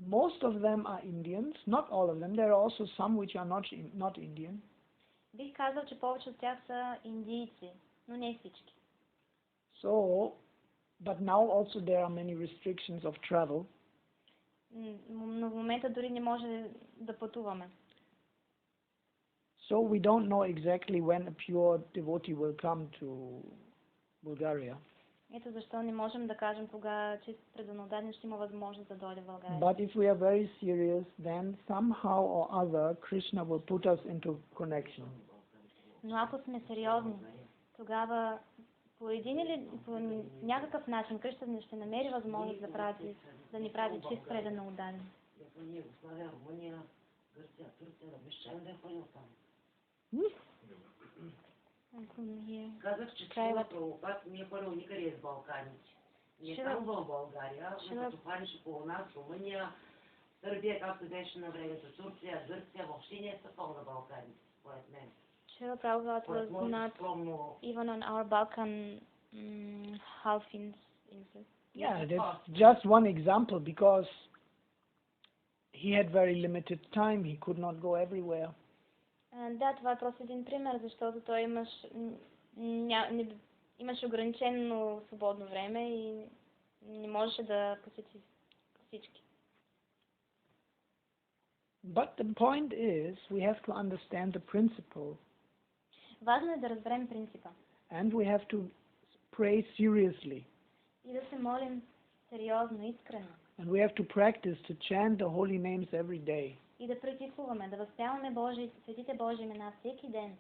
most of them are Indians, not all of them. There are also some which are not Indian. Бих казал, че повече от тях са индийци, но не всички. So, but now also there are many restrictions of travel. Но в момента дори не може да пътуваме. So we don't know exactly when a pure devotee will come to Bulgaria. Ето защо не можем да кажем кога чист преданодаден ще има възможност да дойде в България. But if we are very serious, then somehow or other Krishna will put us into connection. Но ако сме сериозни, тогава по един или по някакъв начин Кришна ще намери възможност да ни прави чист преданодаден. Япония, Югославия, Румъния, Гърция, Турция, обещаем да е ходил там. Казах, че Шила Прабхупад не е ходил никъде из Балканите. Не е там в България, но като хванеш около нас, Румъния, Сърбия, както беше на времето, Турция, Гърция, въобще не е стъпал на Балканите, според мен. Srila Prabhupada was not even on our Balkan half influence. Yeah, that's just one example because he had very limited time. He could not go everywhere. Да, това е просто един пример, защото той имаше ограничено свободно време и не можеше да посети всички. But the point is, we have to understand the principle. Важно е да разберем принципа. And we have to pray seriously. И да се молим сериозно, искрено. And we have to practice to chant the holy names every day. И да практикуваме, да възпяваме светите Божии имена всеки ден.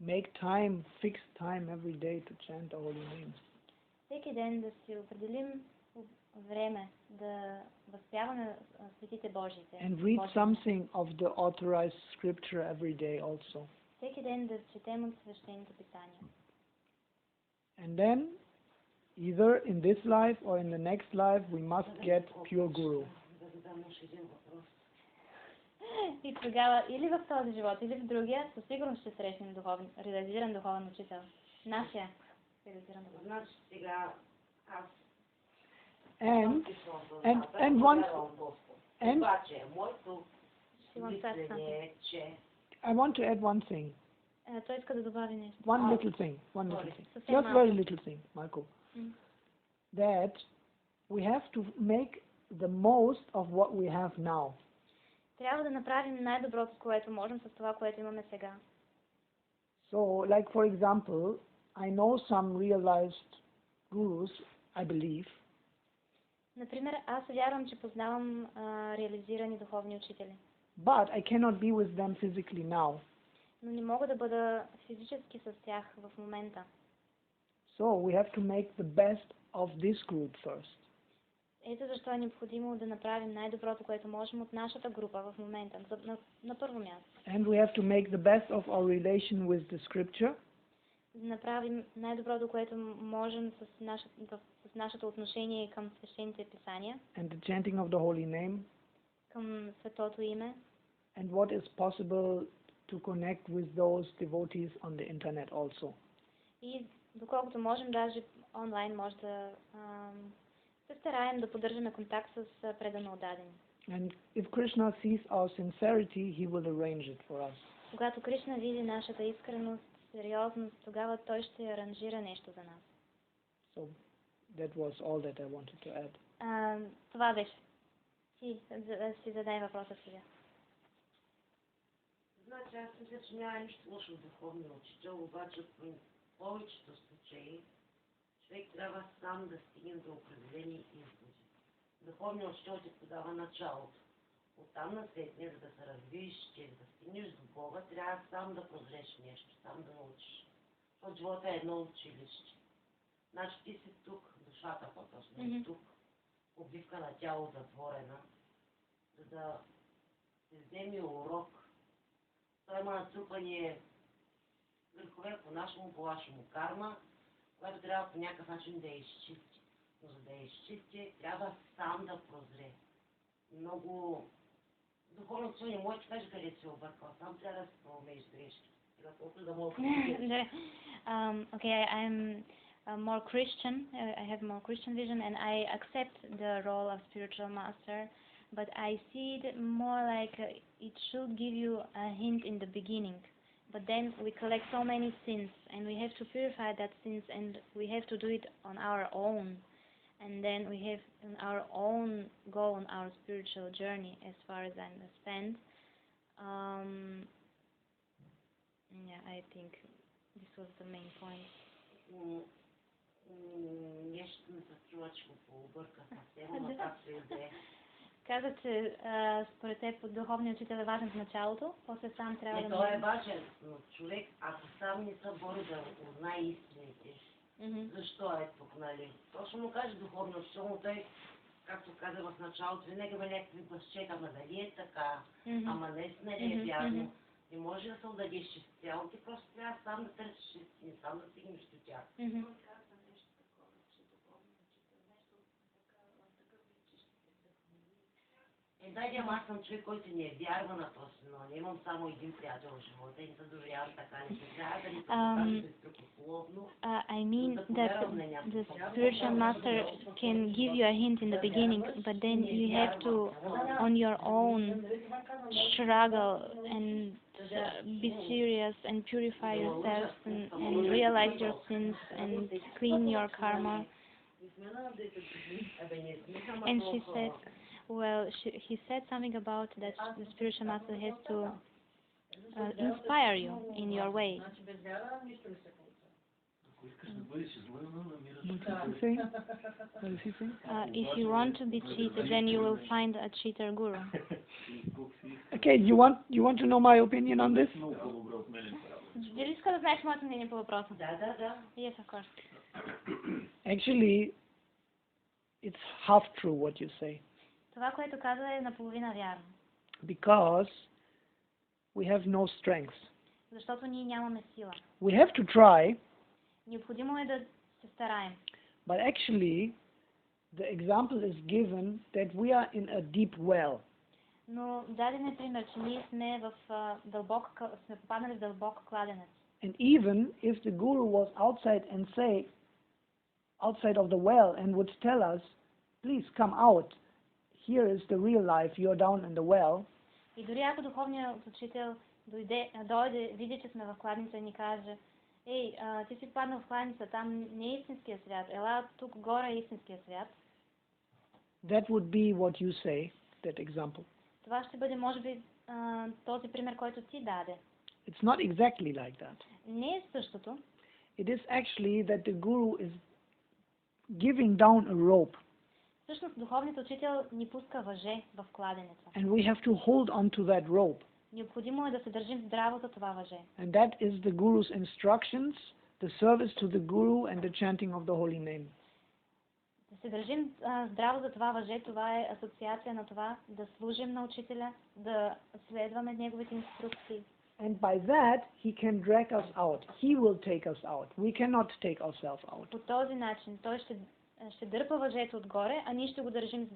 Make time, fixed time every day to chant the holy names. Всеки ден да си определим време да възпяваме светите Божиите. And read something of the authorized scripture every day also. Всеки ден да четем от свещените писания. And then, either in this life or in the next life, we must get pure guru. И тогава или в този живот, или в другия, със сигурност ще срещнем реализиран духовен учител. Нашия реализиран духовен учител. Сега аз I want to add one thing. Той иска да добави нещо. One little thing. Just very little thing, Marco. That we have to make the most of what we have now. Трябва да направим най-доброто, което можем с това, което имаме сега. So, like for example, I know some realized gurus, I believe. Например, аз вярвам, че познавам реализирани духовни учители. But I cannot be with them physically now. Но не мога да бъда физически с тях в момента. So we have to make the best of this group first. Ето защо е необходимо да направим най-доброто, което можем от нашата група в момента, на първо място. And we have to make the best of our relation with the scripture. Да направим най-доброто, което можем с нашето отношение към свещените писания. And the chanting of the holy name. Към светото име. And what is possible to connect with those devotees on the internet also. И доколкото можем, даже онлайн може да се стараем да поддържаме контакт с преданодадени. And if Krishna sees our sincerity, he will arrange it for us. Когато Кришна види нашата искреност, сериозност, тогава той ще аранжира нещо за нас. So that was all that I wanted to add. Това беше. Си задай въпроса сега. Значи аз мисля, че няма нищо лошо в духовния учител, обаче в повечето случаи човек трябва сам да стигне до определени изводи. Духовният учител ти подава началото. Оттам насетне, за да се развиеш, че да стигнеш до Бога, трябва сам да прозреш нещо, сам да научиш. Защото живота е едно училище. Значи ти си тук, душата по-точно е тук, обвивка на тяло затворена, за да се вземе урок. Той има натрупани грехове по нашему, по вашему карма, която трябва по някакъв начин да я изчисти. за да изчисти, трябва сам да прозре. Много духовно учител не може да каже къде си объркал, сам трябва да се проумееш грешки. Okay, I'm more Christian. I have more Christian vision, and I accept the role of spiritual master. But I see it more like it should give you a hint in the beginning. But then we collect so many sins, and we have to purify that sins, and we have to do it on our own. And then we have on our own go on our spiritual journey, as far as I understand. Yeah, I think this was the main point. Нещо не се чува, че го пообърка съвсем, но както и да е. Каза, че според теб духовният учител е важен в началото, после сам трябва да... Той е важен, но човек, ако сам не се бори да узнае истините, защо е тук, нали? Точно му каже духовният учител, но той, както каза в началото, винаги ме някакви гласчета, ама дали е така, ама наистина ли е вярно. Не може да се отдадеш изцяло, ти просто трябва сам да търсиш истини, сам да стигнеш до тях. Дай, аз съм човек, който не вярва на този, но не имам само един приятел в живота и не се доверявам така, не се трябва да ни се безпрекословно. I mean that the spiritual master can give you a hint in the beginning, but then you have to, on your own, struggle and be serious and purify yourself and realize your sins and clean your karma. And she said, well, he said something about that the spiritual master has to inspire you in your way. If you want to be cheated, then you will find a cheater guru. Okay, you want to know my opinion on this? Дали иска да знаеш моето мнение по въпроса? Да. Yes, of course. Actually, it's half true what you say. Това, което каза, е наполовина вярно. Because we have no strength. Защото ние нямаме сила. We have to try. Необходимо е да се стараем. But actually, the example is given that we are in a deep well. Но даден е пример, че ние сме сме попаднали в дълбок кладенец. And even if the guru was outside of the well and would tell us, please come out. Here is the real life. You're down in the well. И дори ако духовният учител дойде, види, че сме в кладница и ни каже, ей, ти си паднал в кладница, там не е истинския свят, ела тук горе е истинския свят. That would be what you say, that example. Това ще бъде, може би, този пример, който ти даде. It's not exactly like that. Не е същото. It is actually that the guru is giving down a rope. Всъщност, духовният учител ни пуска въже в кладенеца. And we have to hold on to that rope. Необходимо е да се държим здраво за това въже. And that is the guru's instructions, the service to the guru and the chanting of the holy name. Да се държим здраво за това въже, това е асоциация на това да служим на учителя, да следваме неговите инструкции. And by that, he can drag us out. He will take us out. We cannot take ourselves out. По този начин той ще дърпа въжето отгоре, а ние ще го държим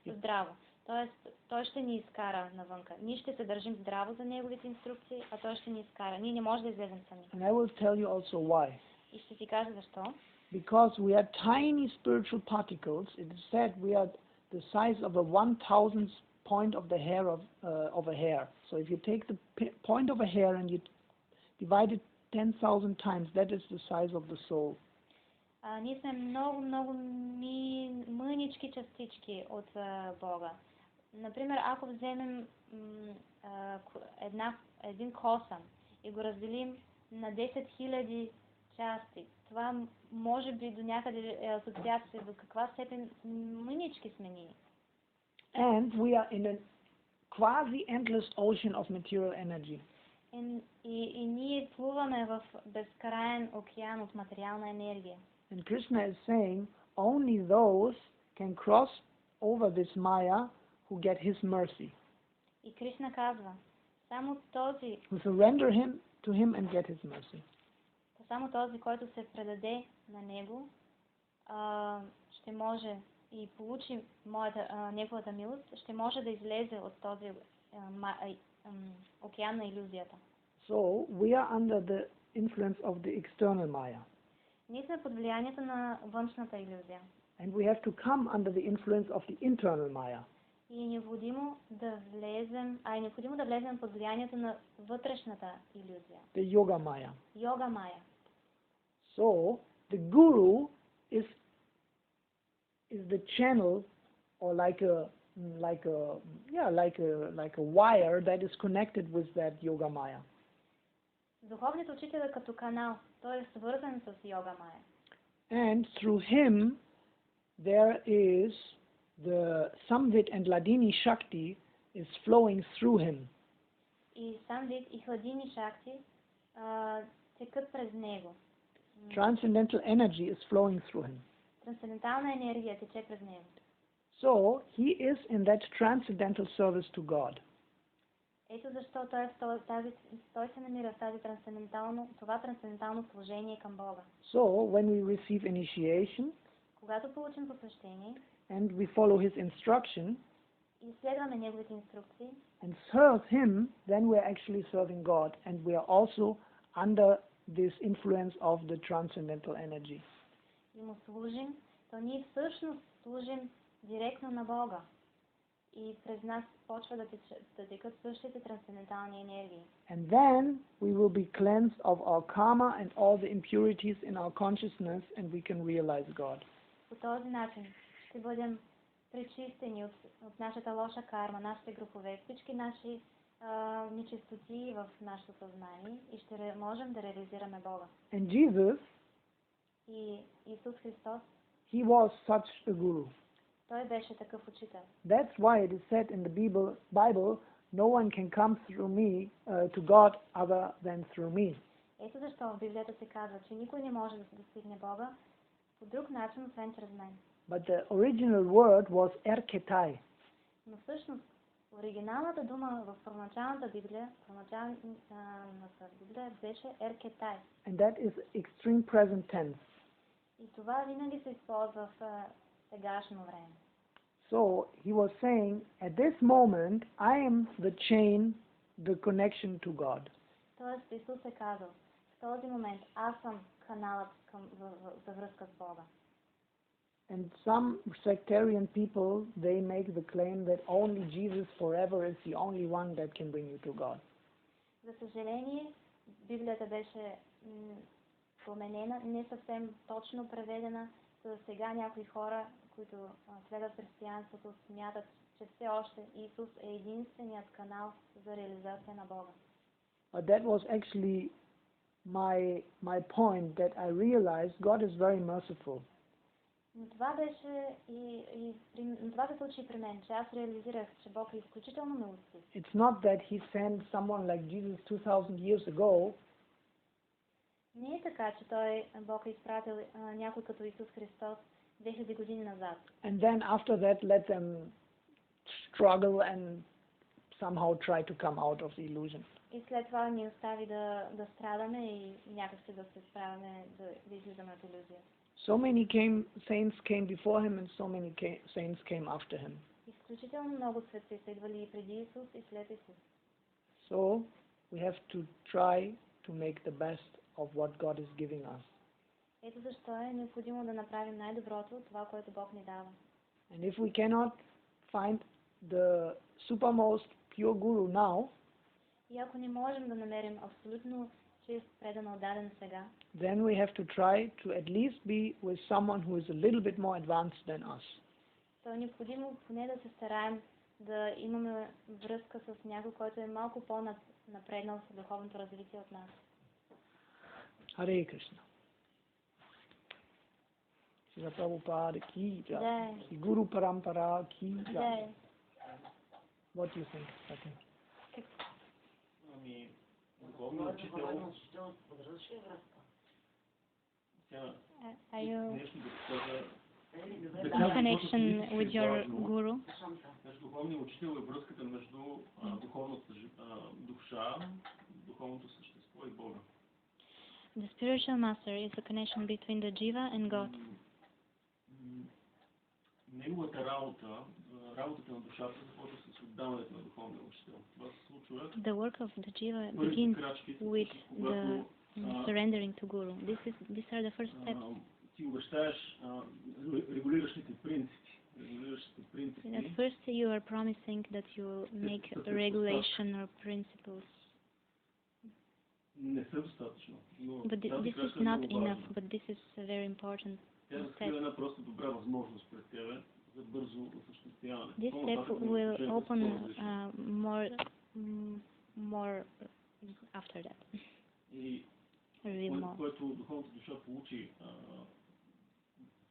здраво. Тоест, той ще ни изкара навънка. Ние ще се държим здраво за неговите инструкции, а той ще ни изкара. Ние не можем да излезем сами. And I will tell you also why. И ще ти кажа защо. Because we are tiny spiritual particles. It is said we are the size of a 1,000th point of the hair of a hair. So if you take the point of a hair and you divide it 10,000 times, that is the size of the soul. Ние сме много мънички частички от Бога. Например, ако вземем един косъм и го разделим на 10 000 части, това може би до някъде е асоциация до каква степен мънички сме ние. And we are in a quasi-endless ocean of material energy. И ние плуваме в безкрайен океан от материална енергия. And Krishna is saying, only those can cross over this Maya who get his mercy. И Кришна казва, само този, who surrender to him and get his mercy. Само този, който се предаде на него, ще може и получи неговата милост, ще може да излезе от този океан на илюзията. So we are under the influence of the external Maya. Ние сме под влиянието на външната илюзия. And we have to come under the influence of the internal Maya. И е необходимо да влезем под влиянието на вътрешната илюзия. The Yoga Maya. Йога Мая. So the guru is the channel, or like a wire that is connected with that Yoga Maya. Духовният учител е като канал. Той е свързан с Йога Мая. And through him there is the Samvit and Ladini Shakti is flowing through him. И Самвит и Хладини Шакти текат през него. Transcendental energy is flowing through him. Трансцендентална енергия тече през него. So he is in that transcendental service to God. Ето защо той се намира в това трансцендентално служение към Бога. So when we receive initiation, когато получим посвещение, and we follow his instruction, и следваме неговите инструкции, and serve him, then we're actually serving God, and we are also under this influence of the transcendental energy. И му служим, то ние всъщност служим директно на Бога. И през нас почва да текат същите трансцендентални енергии. And then we will be cleansed of our karma and all the impurities in our consciousness, and we can realize God. По този начин ще бъдем пречистени от нашата лоша карма, нашите грехове, всички наши нечистоти в нашето съзнание и ще можем да реализираме Бога. And Jesus, И Исус Христос, he was such a guru. той беше такъв учител. That's why it is said in the Bible, no one can come through me to God other than through me. Ето защо в Библията се казва, че никой не може да достигне Бога по друг начин, освен чрез мен. But the original word was erketai. Но всъщност оригиналната дума в първоначалната Библия, беше еркетай. And that is extreme present tense. И това винаги се използва в сегашно време. So he was saying, at this moment, I am the chain, the connection to God. Тоест Исус е казал, в този момент аз съм каналът за връзка с Бога. And some sectarian people, they make the claim that only Jesus forever is the only one that can bring you to God. За съжаление, Библията беше променена, не съвсем точно преведена. За сега някои хора, които следват християнството, смятат, че все още Исус е единственият канал за реализация на Бога. But that was actually my point, that I realized God is very merciful. Но това беше това се случи при мен, че аз реализирах, че Бог е изключително милостив. It's not that he sent someone like Jesus 2000 years ago. Не е така, че Бог е изпратил някой като Исус Христос 2000 години назад. And then after that let them struggle and somehow try to come out of the illusion. И след това ни остави да страдаме и някакси да се справяме, да излизаме от илюзията. So many saints came before him and so many saints came after him. Изключително много светци са идвали и преди Исус и след Исус. So we have to try to make the best of what God is giving us. Ето защо е необходимо да направим най-доброто от това, което Бог ни дава. And if we cannot find the supermost pure guru now, и ако не можем да намерим абсолютно чист, предан, отдаден сега, then we have to try to at least be with someone who is a little bit more advanced than us. То е необходимо поне да се стараем да имаме връзка с някой, който е малко по-напреднал в духовното развитие от нас. Hare Krishna. Srila Prabhupada ki jai. Guru Parampara ki jai. What do you think? Okay. Духовният учител, Are you in connection with your guru? Духовният учител е връзката между духовната душа, духовното същество и Бога. The spiritual master is the connection between the jiva and God. неговата работа, работата на душата започва с отдаването на духовния учител. Това се случва. The work of the jiva begins with the surrendering to Guru. These are the first steps. Ти обещаеш регулиращите принципи. At first you are promising that you will make a regulation or principles. Не са достатъчно. But this is not enough, but this is a very important Тя разкрива една просто добра възможност пред тебе за бързо осъществяване. This step will open more after that. И което духовната душа получи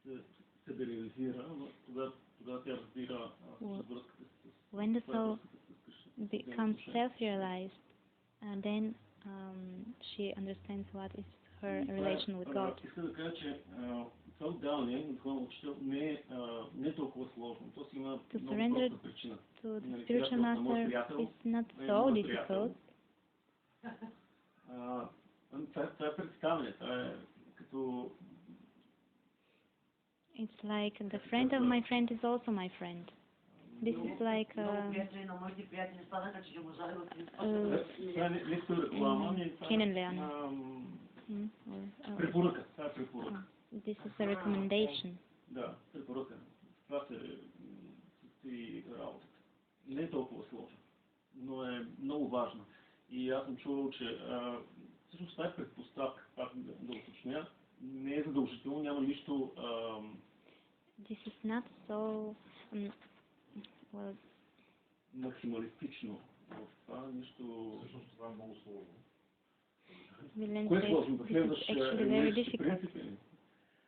се реализира, тогава тя разбира връзката с When the soul becomes self-realized, then she understands what is her relation with God. Иска да кажа, че това отдаване на духовен учител не е толкова сложно. То си има много проста причина. To the spiritual master is not so difficult. Това е представяне, това е като... It's like the friend of my friend is also my friend. This is like препоръка. Това е препоръка. This is a recommendation. Да, препоръка. Това се състои работата. Не е толкова сложно, но е много важно. И аз съм чувал, че всъщност това е предпоставка, пак да уточня, не е задължително, няма нищо... This is not so... well... максималистично в това, нищо... Всъщност това е много сложно. Кое е сложно? Да следваш регулиращи принципи?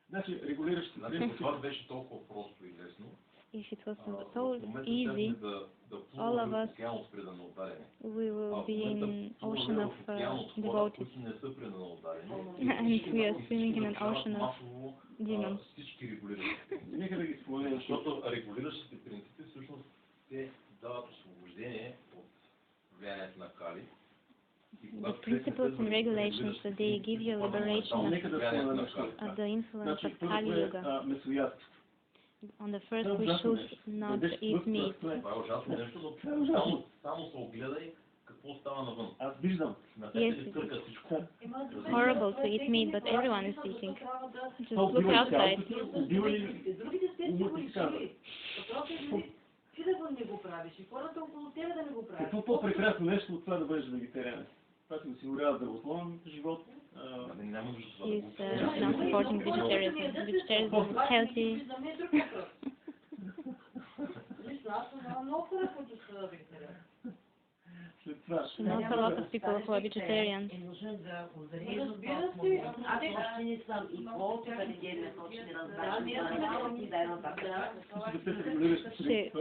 Значи, регулиращи принципи... Това беше толкова просто и лесно. If it was so easy, all of us, we will be in ocean of devotees. And we are swimming in an ocean of demons. Нека да ги споменем, защото регулиращите принципи всъщност те дават освобождение от влиянието на кали. The principles and regulations, that they give you liberation of the influence of Kali Yoga. On the first we should not eat meat. Това е ужасно нещо, но само се огледай какво става навън. Аз виждам. Yes, it's horrible to eat meat, but everyone is eating. Just look outside. Другите сте си го решили. Ти да не го правиш и хората около тебе да не го правиш. Какво по-прекрасно нещо от това да бъдеш вегетарианец? Това ти осигурява здравословен живот. He's not supporting vegetarianism. Vegetarianism is healthy. Not a lot of people who are vegetarians.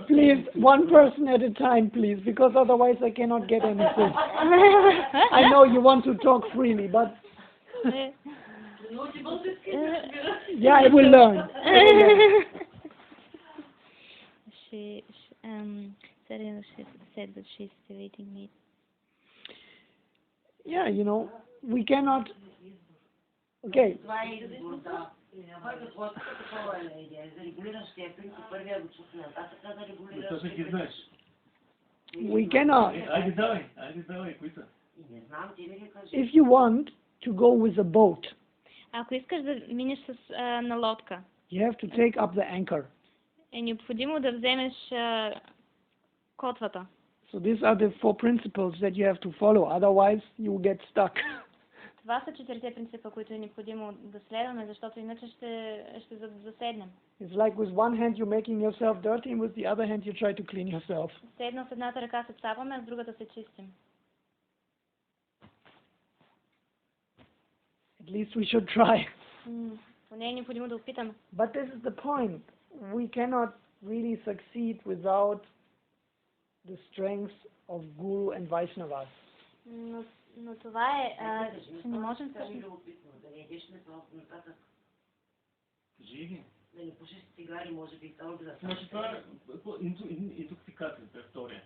Please, one person at a time, please, because otherwise I cannot get anything. I know you want to talk freely, but yeah, I will learn. She said that she's still eating meat. Yeah, you know, we cannot. Okay. We cannot. If you want to go with a boat, Ако искаш да минеш на лодка, you have to take up the anchor. е необходимо да вземеш котвата. So these are the 4 principles that you have to follow, otherwise you will get stuck. Това са 4 принципа, които е необходимо да следваме, защото иначе ще заседнем. It's like with one hand you're making yourself dirty and with the other hand you try to clean yourself. Седно с едната ръка се цапаме, а с другата се чистим. At least we should try. Поне е необходимо да опитаме. But this is the point. We cannot really succeed without the strength of Guru and Vaishnavas. Но това е, че не можем всъщност... Да не пушиш цигари, може би това да... Значи това е интоксикацията, втория.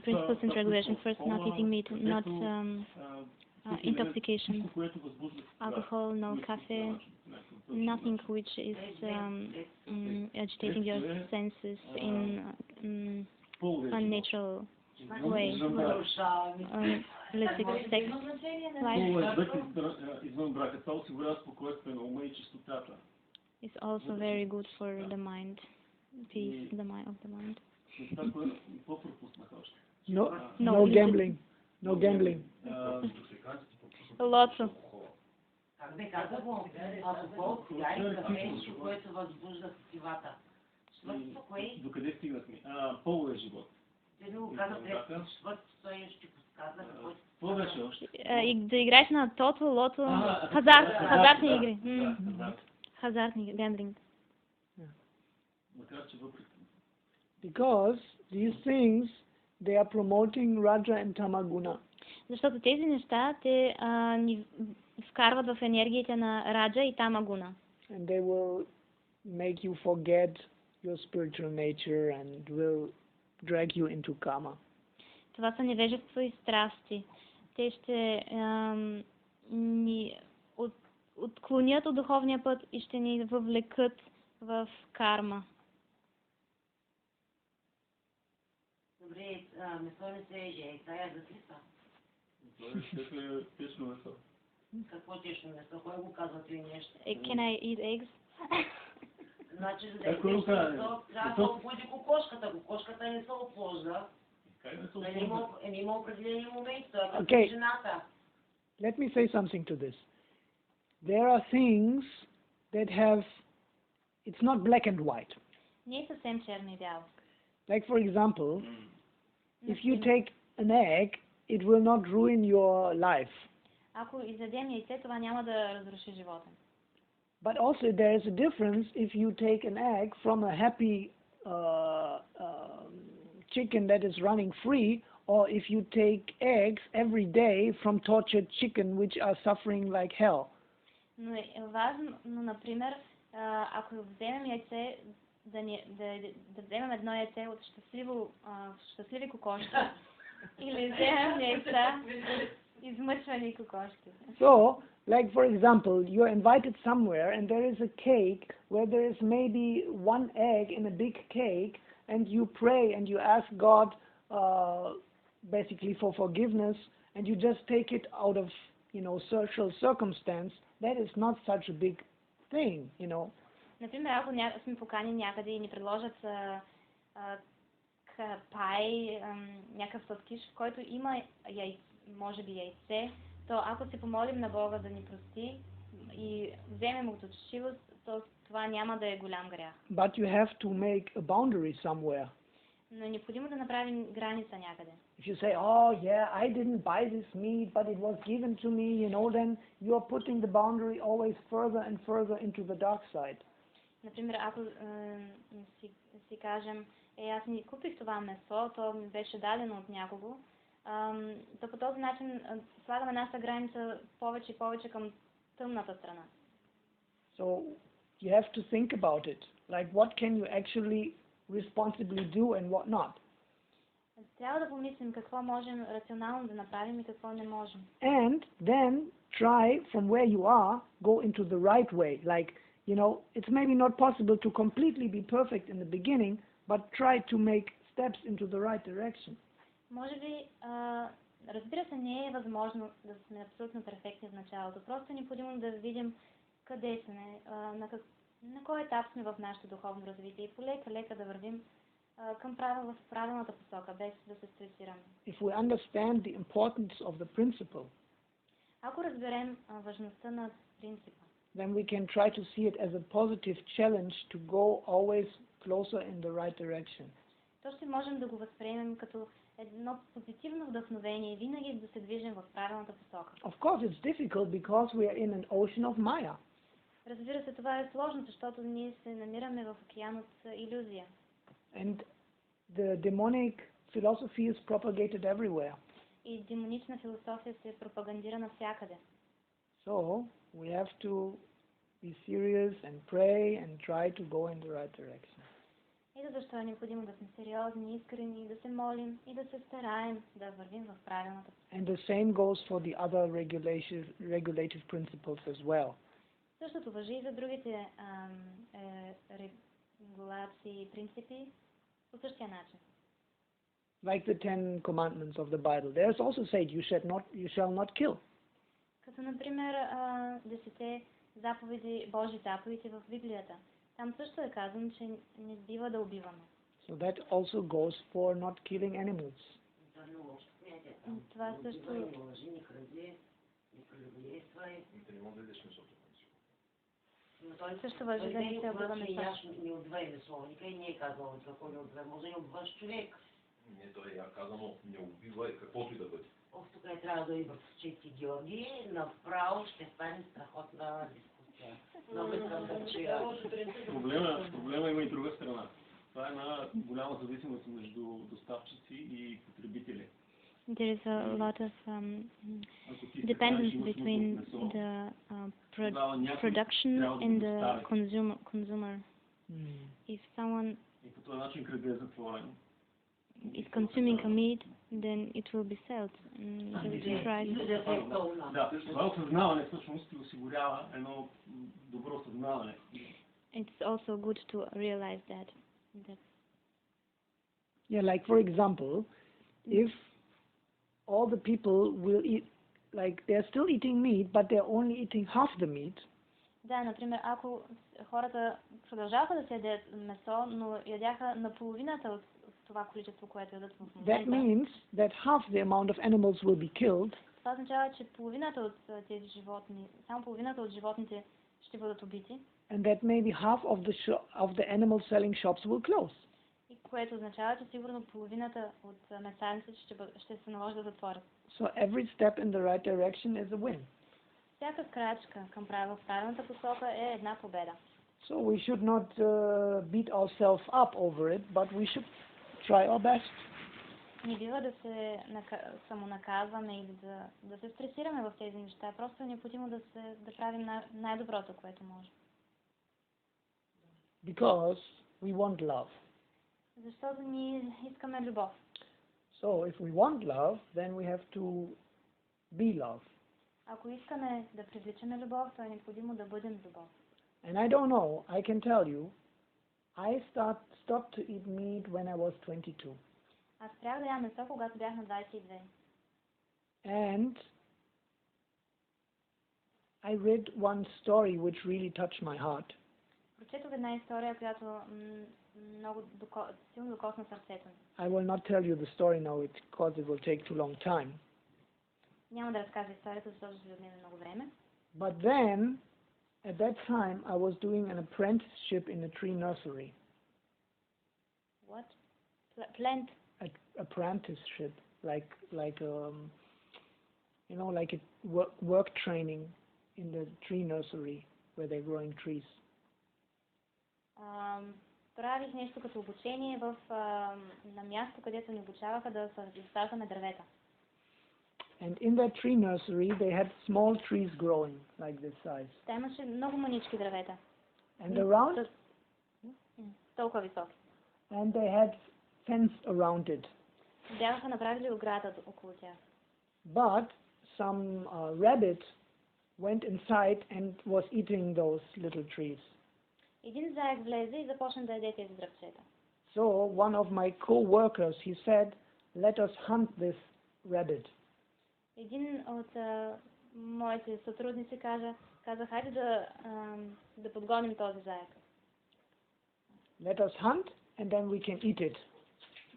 Principles and regulations. First, not eating meat, not intoxication, alcohol, no coffee, nothing which is agitating your senses in unnatural way. Let's take sex life. Извън брака, това осигурява спокойствие на ума и чистотата. It's also very good for the mind, peace, the mind of the mind. Какво пропуснах още? No gambling. No gambling. Лото. Как да каза го? Алкохол, цигари, кафе, нещо, което възбужда сетивата. Четвъртото кое? Докъде стигнахме? Половия живот. Те ми го каза пред четвъртото, той ще подсказа какво е. Какво беше още? Да играеш на тото, лото, хазартни игри. Хазартни, гамблинг. Макар че въпреки. Because these things, they are promoting Raja and Tama guna. Защото тези неща те ни вкарват в енергиите на Раджа и Тама гуна. And they will make you forget your spiritual nature and will drag you into karma. Това са невежество и страсти. Те ще ни отклонят от духовния път и ще ни въвлекат в карма. Добре, месо не се еже, яйца я засипа. Това е течно месо. Какво течно месо? Кой го казва това нещо? Can I eat eggs? Значи, за да е течно месо, трябва да опложи кокошката. Кокошката не се опложда. Има определени моменти, това е като жената. Let me say something to this. There are things that have, it's not black and white. Не е съвсем черно и бяло. Like for example, if you take an egg, it will not ruin your life. Ако изядем яйце, това няма да разруши живота. But also there is a difference if you take an egg from a happy chicken that is running free, or if you take eggs every day from tortured chicken which are suffering like hell. Но е важно, например, ако вземем яйце, да вземем едно яйце от щастливи кокошки или вземем яйца измъчвани кокошки. So, like for example, you're invited somewhere and there is a cake where there is maybe one egg in a big cake, and you pray and you ask God basically for forgiveness, and you just take it out of, social circumstance. That is not such a big thing, Например, ако сме покани някъде и ни предложат пай, някакъв сладкиш, в който има може би яйце, то ако се помолим на Бога да ни прости и вземем от учтивост, то това няма да е голям грях. But you have to make a boundary somewhere. Но е необходимо да направим граница някъде. If you say, oh yeah, I didn't buy this meat, but it was given to me, then you are putting the boundary always further and further into the dark side. Например, ако си кажем, аз не купих това месо, то ми беше дадено от някого, то по този начин слагаме нашата граница повече и повече към тъмната страна. So you have to think about it. Like what can you actually responsibly do and what not. Трябва да помислим какво можем рационално да направим и какво не можем. And then try from where you are, go into the right way. Like, it's maybe not possible to completely be perfect in the beginning, but try to make steps into the right direction. Може би, разбира се, не е възможно да сме абсолютно перфектни в началото. Просто е необходимо да видим къде сме, на кой етап сме в нашето духовно развитие и полека-лека да вървим към в правилната посока, без да се стресираме. If we understand the importance of the principle, ако разберем важността на принципа, then we can try to see it as a positive challenge to go always closer in the right direction. То ще можем да го възприемем като едно позитивно вдъхновение, винаги да се движим в правилната посока. Of course it's difficult because we are in an ocean of Maya. Разбира се, това е сложно, защото ние се намираме в океан от илюзия. And the demonic philosophy is propagated everywhere. И демонична философия се пропагандира навсякъде. So we have to be serious and pray and try to go in the right direction. Ето защо е необходимо да сме сериозни, искрени, да се молим и да се стараем да вървим в правилната посока. And the same goes for the other regulative principles as well. Същото важи и за другите регулации и принципи по същия начин. Like the 10 commandments of the Bible. There is also said, you shall not kill. Като например 10 заповеди, Божи заповеди в Библията. Там също е казано, че не бива да убиваме. So that also goes for not killing animals. Това също... Също важи да не се убива месо. Не убивай месовника и не е казано какво не убивай. Може да не убиваш човек. Не, той е казано не убивай каквото и да бъде. Тук трябва да идват Чети Георги, направо ще стане страхотна дискусия. Много искам да чуя. Проблема има и друга страна. Това е една голяма зависимост между доставчици и потребители. There is a lot of dependence between the production and the consumer. If someone is consuming a meat, then it will be sold. Да, това осъзнаване всъщност осигурява едно добро съзнаване. It's also good to realize that. Yeah, like for example, if all the people will eat, like they're still eating meat, but they're only eating half the meat. Да, например, ако хората продължаваха да се ядят месо, но ядяха наполовината от това количество, което ядат в момента. That means that half the amount of animals will be killed. Това означава, че половината от тези животни, само половината от животните ще бъдат убити. And that maybe half of the animal selling shops will close. И което означава, че сигурно половината от месарниците ще се наложи да затворят. So every step in the right direction is a win. Всяка крачка към правилната посока е една победа. So we should not beat ourselves up over it, but we should try our best. Не бива да се самонаказваме или да се стресираме в тези неща. Просто е необходимо да правим най-доброто, което може. Because we want love. Защото ние искаме любов. So if we want love, then we have to be love. Ако искаме да привличаме любов, то е необходимо да бъдем любов. And I don't know, I can tell you, I stopped to eat meat when I was 22. Аз спрях да ям месо, когато бях на 22. And I read one story which really touched my heart. Прочетох една история, която много силно докосна сърцето ми. I will not tell you the story now because it will take too long time. Няма да разказвам историята, защото ще ви отнеме много време. But then, at that time, I was doing an apprenticeship in a tree nursery. What? Plant? Apprenticeship, like like a work training in the tree nursery where they're growing trees. Правих нещо като обучение на място, където ни обучаваха да засаждаме дървета. And in that tree nursery, they had small trees growing like this size. Та имаше много манички дървета. And around? Толкова високи. And they had fence around it. Бяха направили ограда около тях. But some rabbit went inside and was eating those little trees. Един заек влезе и започна да яде тези дръвчета. So one of my co-workers, he said, let us hunt this rabbit. Един от моите сътрудници каза, хайде да подгоним този заек. Let us hunt and then we can eat it.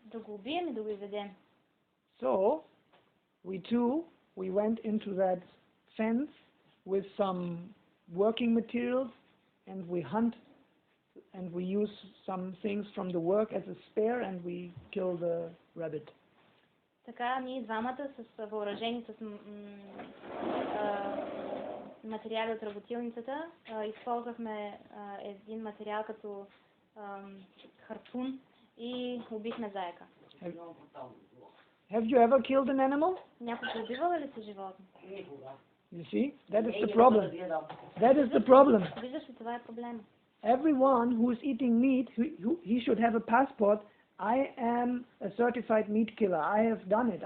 Да го убием и да го изведем. So we went into that fence with some working materials and we hunt and we use some things from the work as a spear and we kill the rabbit. Така ние двамата с въоръжени с материали от работилницата използвахме един материал като харпун и убихме заека. Have you ever killed an animal? Някой убивал ли си животно? You see, that is the problem. That is the problem. Виждаш ли, това е проблема. Everyone who is eating meat, he should have a passport. I am a certified meat killer. I have done it.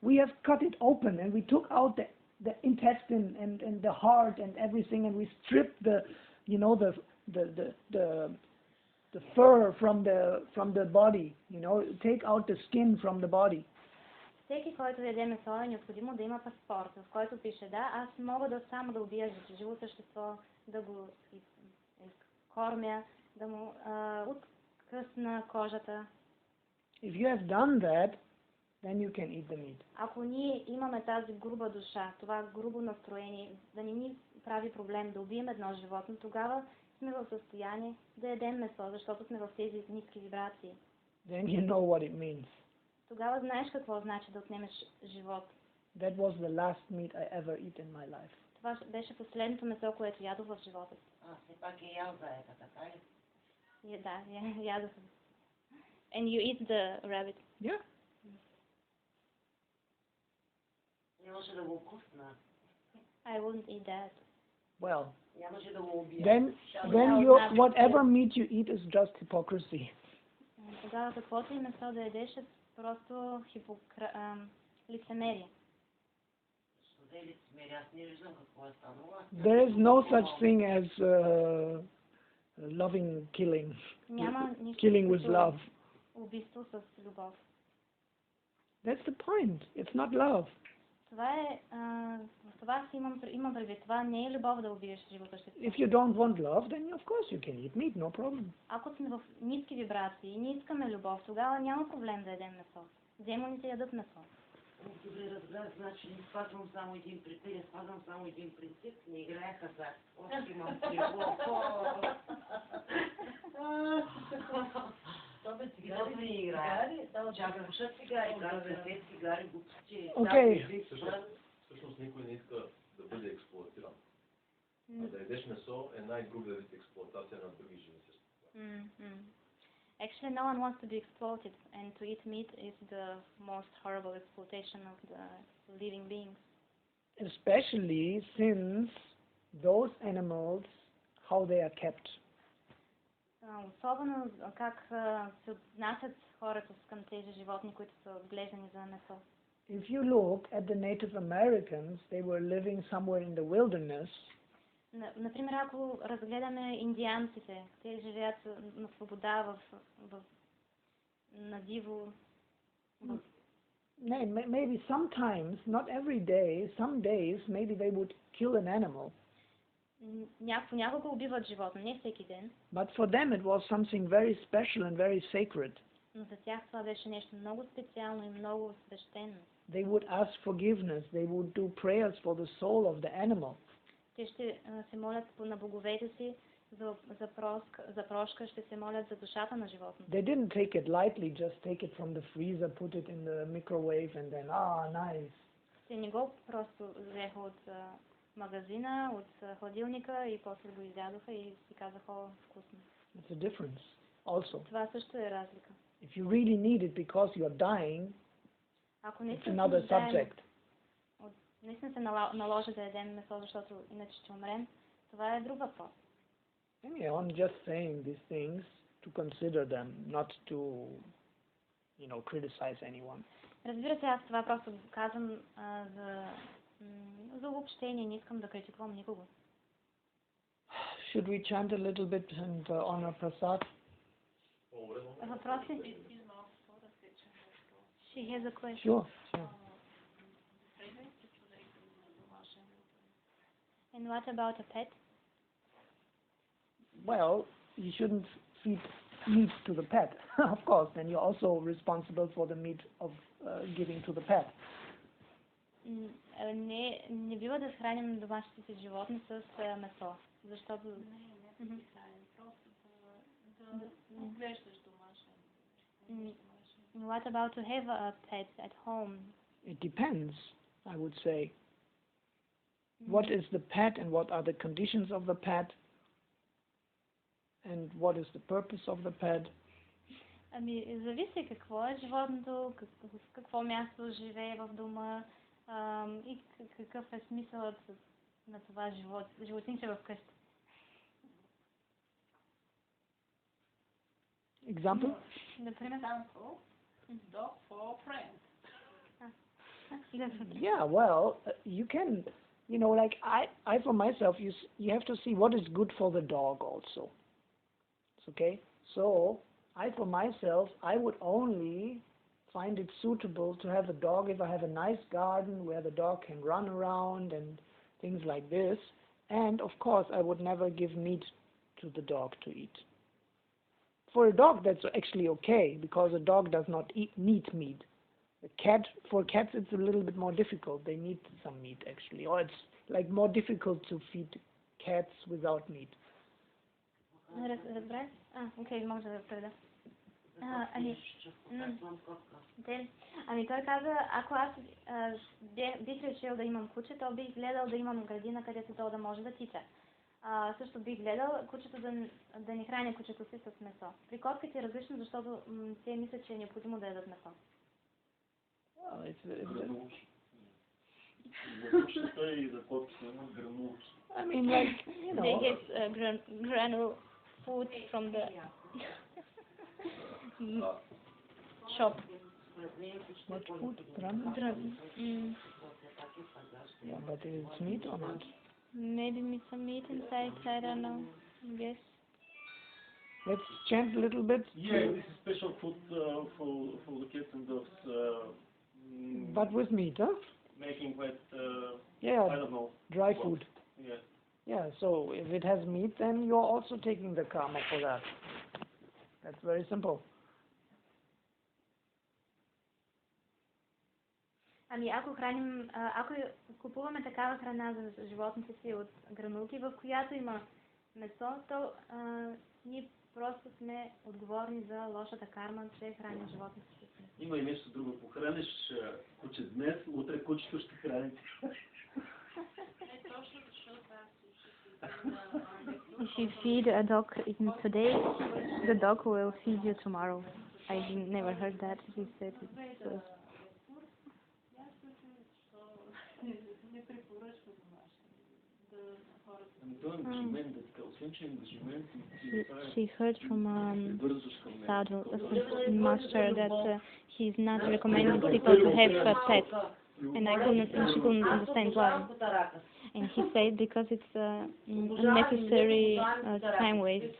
We have cut it open and we took out the intestine and the heart and everything, and we strip the fur from the body, take out the skin from the body. Всеки, който яде месо, е необходимо да има паспорт, в който пише: да, аз мога само да убия живо същество, да го кормя, да му откъсна кожата. If you have done that, then you can eat the meat. Ако ние имаме тази груба душа, това грубо настроение, да не ни прави проблем да убием едно животно, тогава сме в състояние да ядем месо, защото сме в тези ниски вибрации. Then you know what it means. Тогава знаеш какво значи да отнемеш живот. That was the last meat I ever eat in my life. Това беше последното месо, което ядох в живота си. Все пак е ял заека, така ли? Да, ядох. And you eat the rabbit? Yeah. Не може да го вкусна. I wouldn't eat that. Well, Нямаше да го убия. then whatever meat you eat is just hypocrisy. Тогава каквото и месо да ядеш е просто лицемерие. Аз не виждам какво е станало. There is no such thing as loving killing. Няма Killing with love. Убийство с любов. That's the point. It's not love. Това е, в това си имам предвид. Това не е любов да убиеш живо същество. If you don't want love, then of course you can eat meat, no problem. Ако сме в ниски вибрации и не искаме любов, тогава няма проблем да ядем месо. Демоните ядат месо. Добре, разбрах, значи не спазвам само един принцип, спазвам само един принцип, не играя хазарт. Още имам тревога. Защото не играе. Чакай, пушат цигари, кафе, цигари, глупости. Okay. Всъщност никой не иска да бъде експлоатиран. Да ядеш месо е най-грубия вид експлоатация на други живи същества. Actually, no one wants to be exploited, and to eat meat is the most horrible exploitation of the living beings. Especially since those animals, how they are kept. Особено как се отнасят хората към тези животни, които са отглеждани за месо. If you look at the Native Americans, they were living somewhere in the wilderness. Например, ако разгледаме индианците, те живеят на свобода на диво. Maybe sometimes, not every day, some days, maybe they would kill an animal. Понякога убиват животно, не всеки ден. But for them it was something very special and very sacred. Но за тях това беше нещо много специално и много свещено. They would ask forgiveness. They would do prayers for the soul of the animal. Те ще се молят на боговете си за прошка, ще се молят за душата на животното. They didn't take it lightly, just take it from the freezer, put it in the microwave and then, nice. Те не го просто взеха от магазина, от хладилника и после го изядоха и си казаха: о, вкусно. It's a difference also. Това също е разлика. If you really need it because you are dying, it's another subject. Наистина се наложи да ядем месо, защото иначе ще умрем. Това е друг въпрос. I'm just saying these things to consider them, not to, criticize anyone. Разбира се, аз това просто казвам за обобщение, не искам да критикувам никого. Should we chant a little bit and honor Prasad? Въпроси? She has a question. Sure. And what about a pet? Well, you shouldn't feed meat to the pet, of course. Then you're also responsible for the meat of giving to the pet. Не бива да храним домашните си животни с месо, защото... Просто да отглеждаш домашен. What about to have a pet at home? It depends, I would say. What is the pet and what are the conditions of the pet? And what is the purpose of the pet? Зависи какво е животното, в какво място живее в дома и какъв е смисълът на това животинче в къща. Example? Например? Dog for friends. Yeah, well, you can, like I for myself, you have to see what is good for the dog also. Okay? So, I for myself, I would only find it suitable to have a dog if I have a nice garden where the dog can run around and things like this. And of course, I would never give meat to the dog to eat. For a dog, that's actually okay, because a dog does not need meat. For cats, it's a little bit more difficult. They need some meat, actually. Or it's like more difficult to feed cats without meat. Разбрах? Окей, може да преведа. Той каза, ако аз бих решил да имам куче, то бих гледал да имам градина, където то да може да тича. Също бих гледал кучето да не храня кучето си с месо. При котките е различно, защото те мислят, че е необходимо да ядат месо. I mean, like, They get granule food from the shop. What food? Yeah, but it's meat or not? Maybe some meat inside, I don't know. Yes. Let's chant a little bit. Yeah, this is special food for the cats and dogs. But with meat, huh? Making with, yeah, I don't know. Dry food. Yeah. Yeah, so if it has meat, then you're also taking the karma for that. That's very simple. Ако купуваме такава храна за животните си от гранулки, в която има месо, то ние просто сме отговорни за лошата карма, че храним животните си. Има и нещо друго. Похраниш куче днес, утре кучето ще храните. If you feed a dog today, the dog will feed you tomorrow. I never heard that. He said it. So. She heard from Sadhu, a master, that he's not recommending people to have pets, and she couldn't understand why. And he said because it's unnecessary time waste.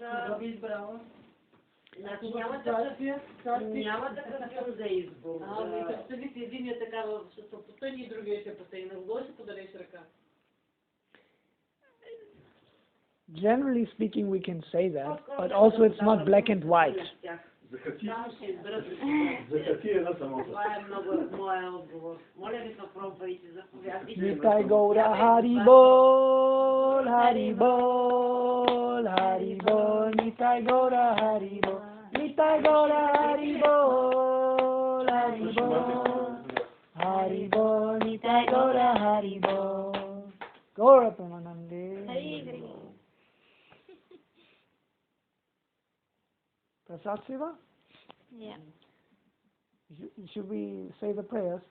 Няма такъв филм за избор. Представите, един е такава, ще се потъни и другия ще потъни. На кого ще подадеш ръка? Generally speaking, we can say that, but also it's not black and white. Nitai Gaura Hari Bol, Hari Bol, Hari Bol, Nitai Gaura Hari Bol, Nitai Gaura Hari Bol, Hari Bol, Hari Bol, Nitai Gaura Hari Bol, Gaura Pramanande. Prasad Siva? Yeah. Should we say the prayers?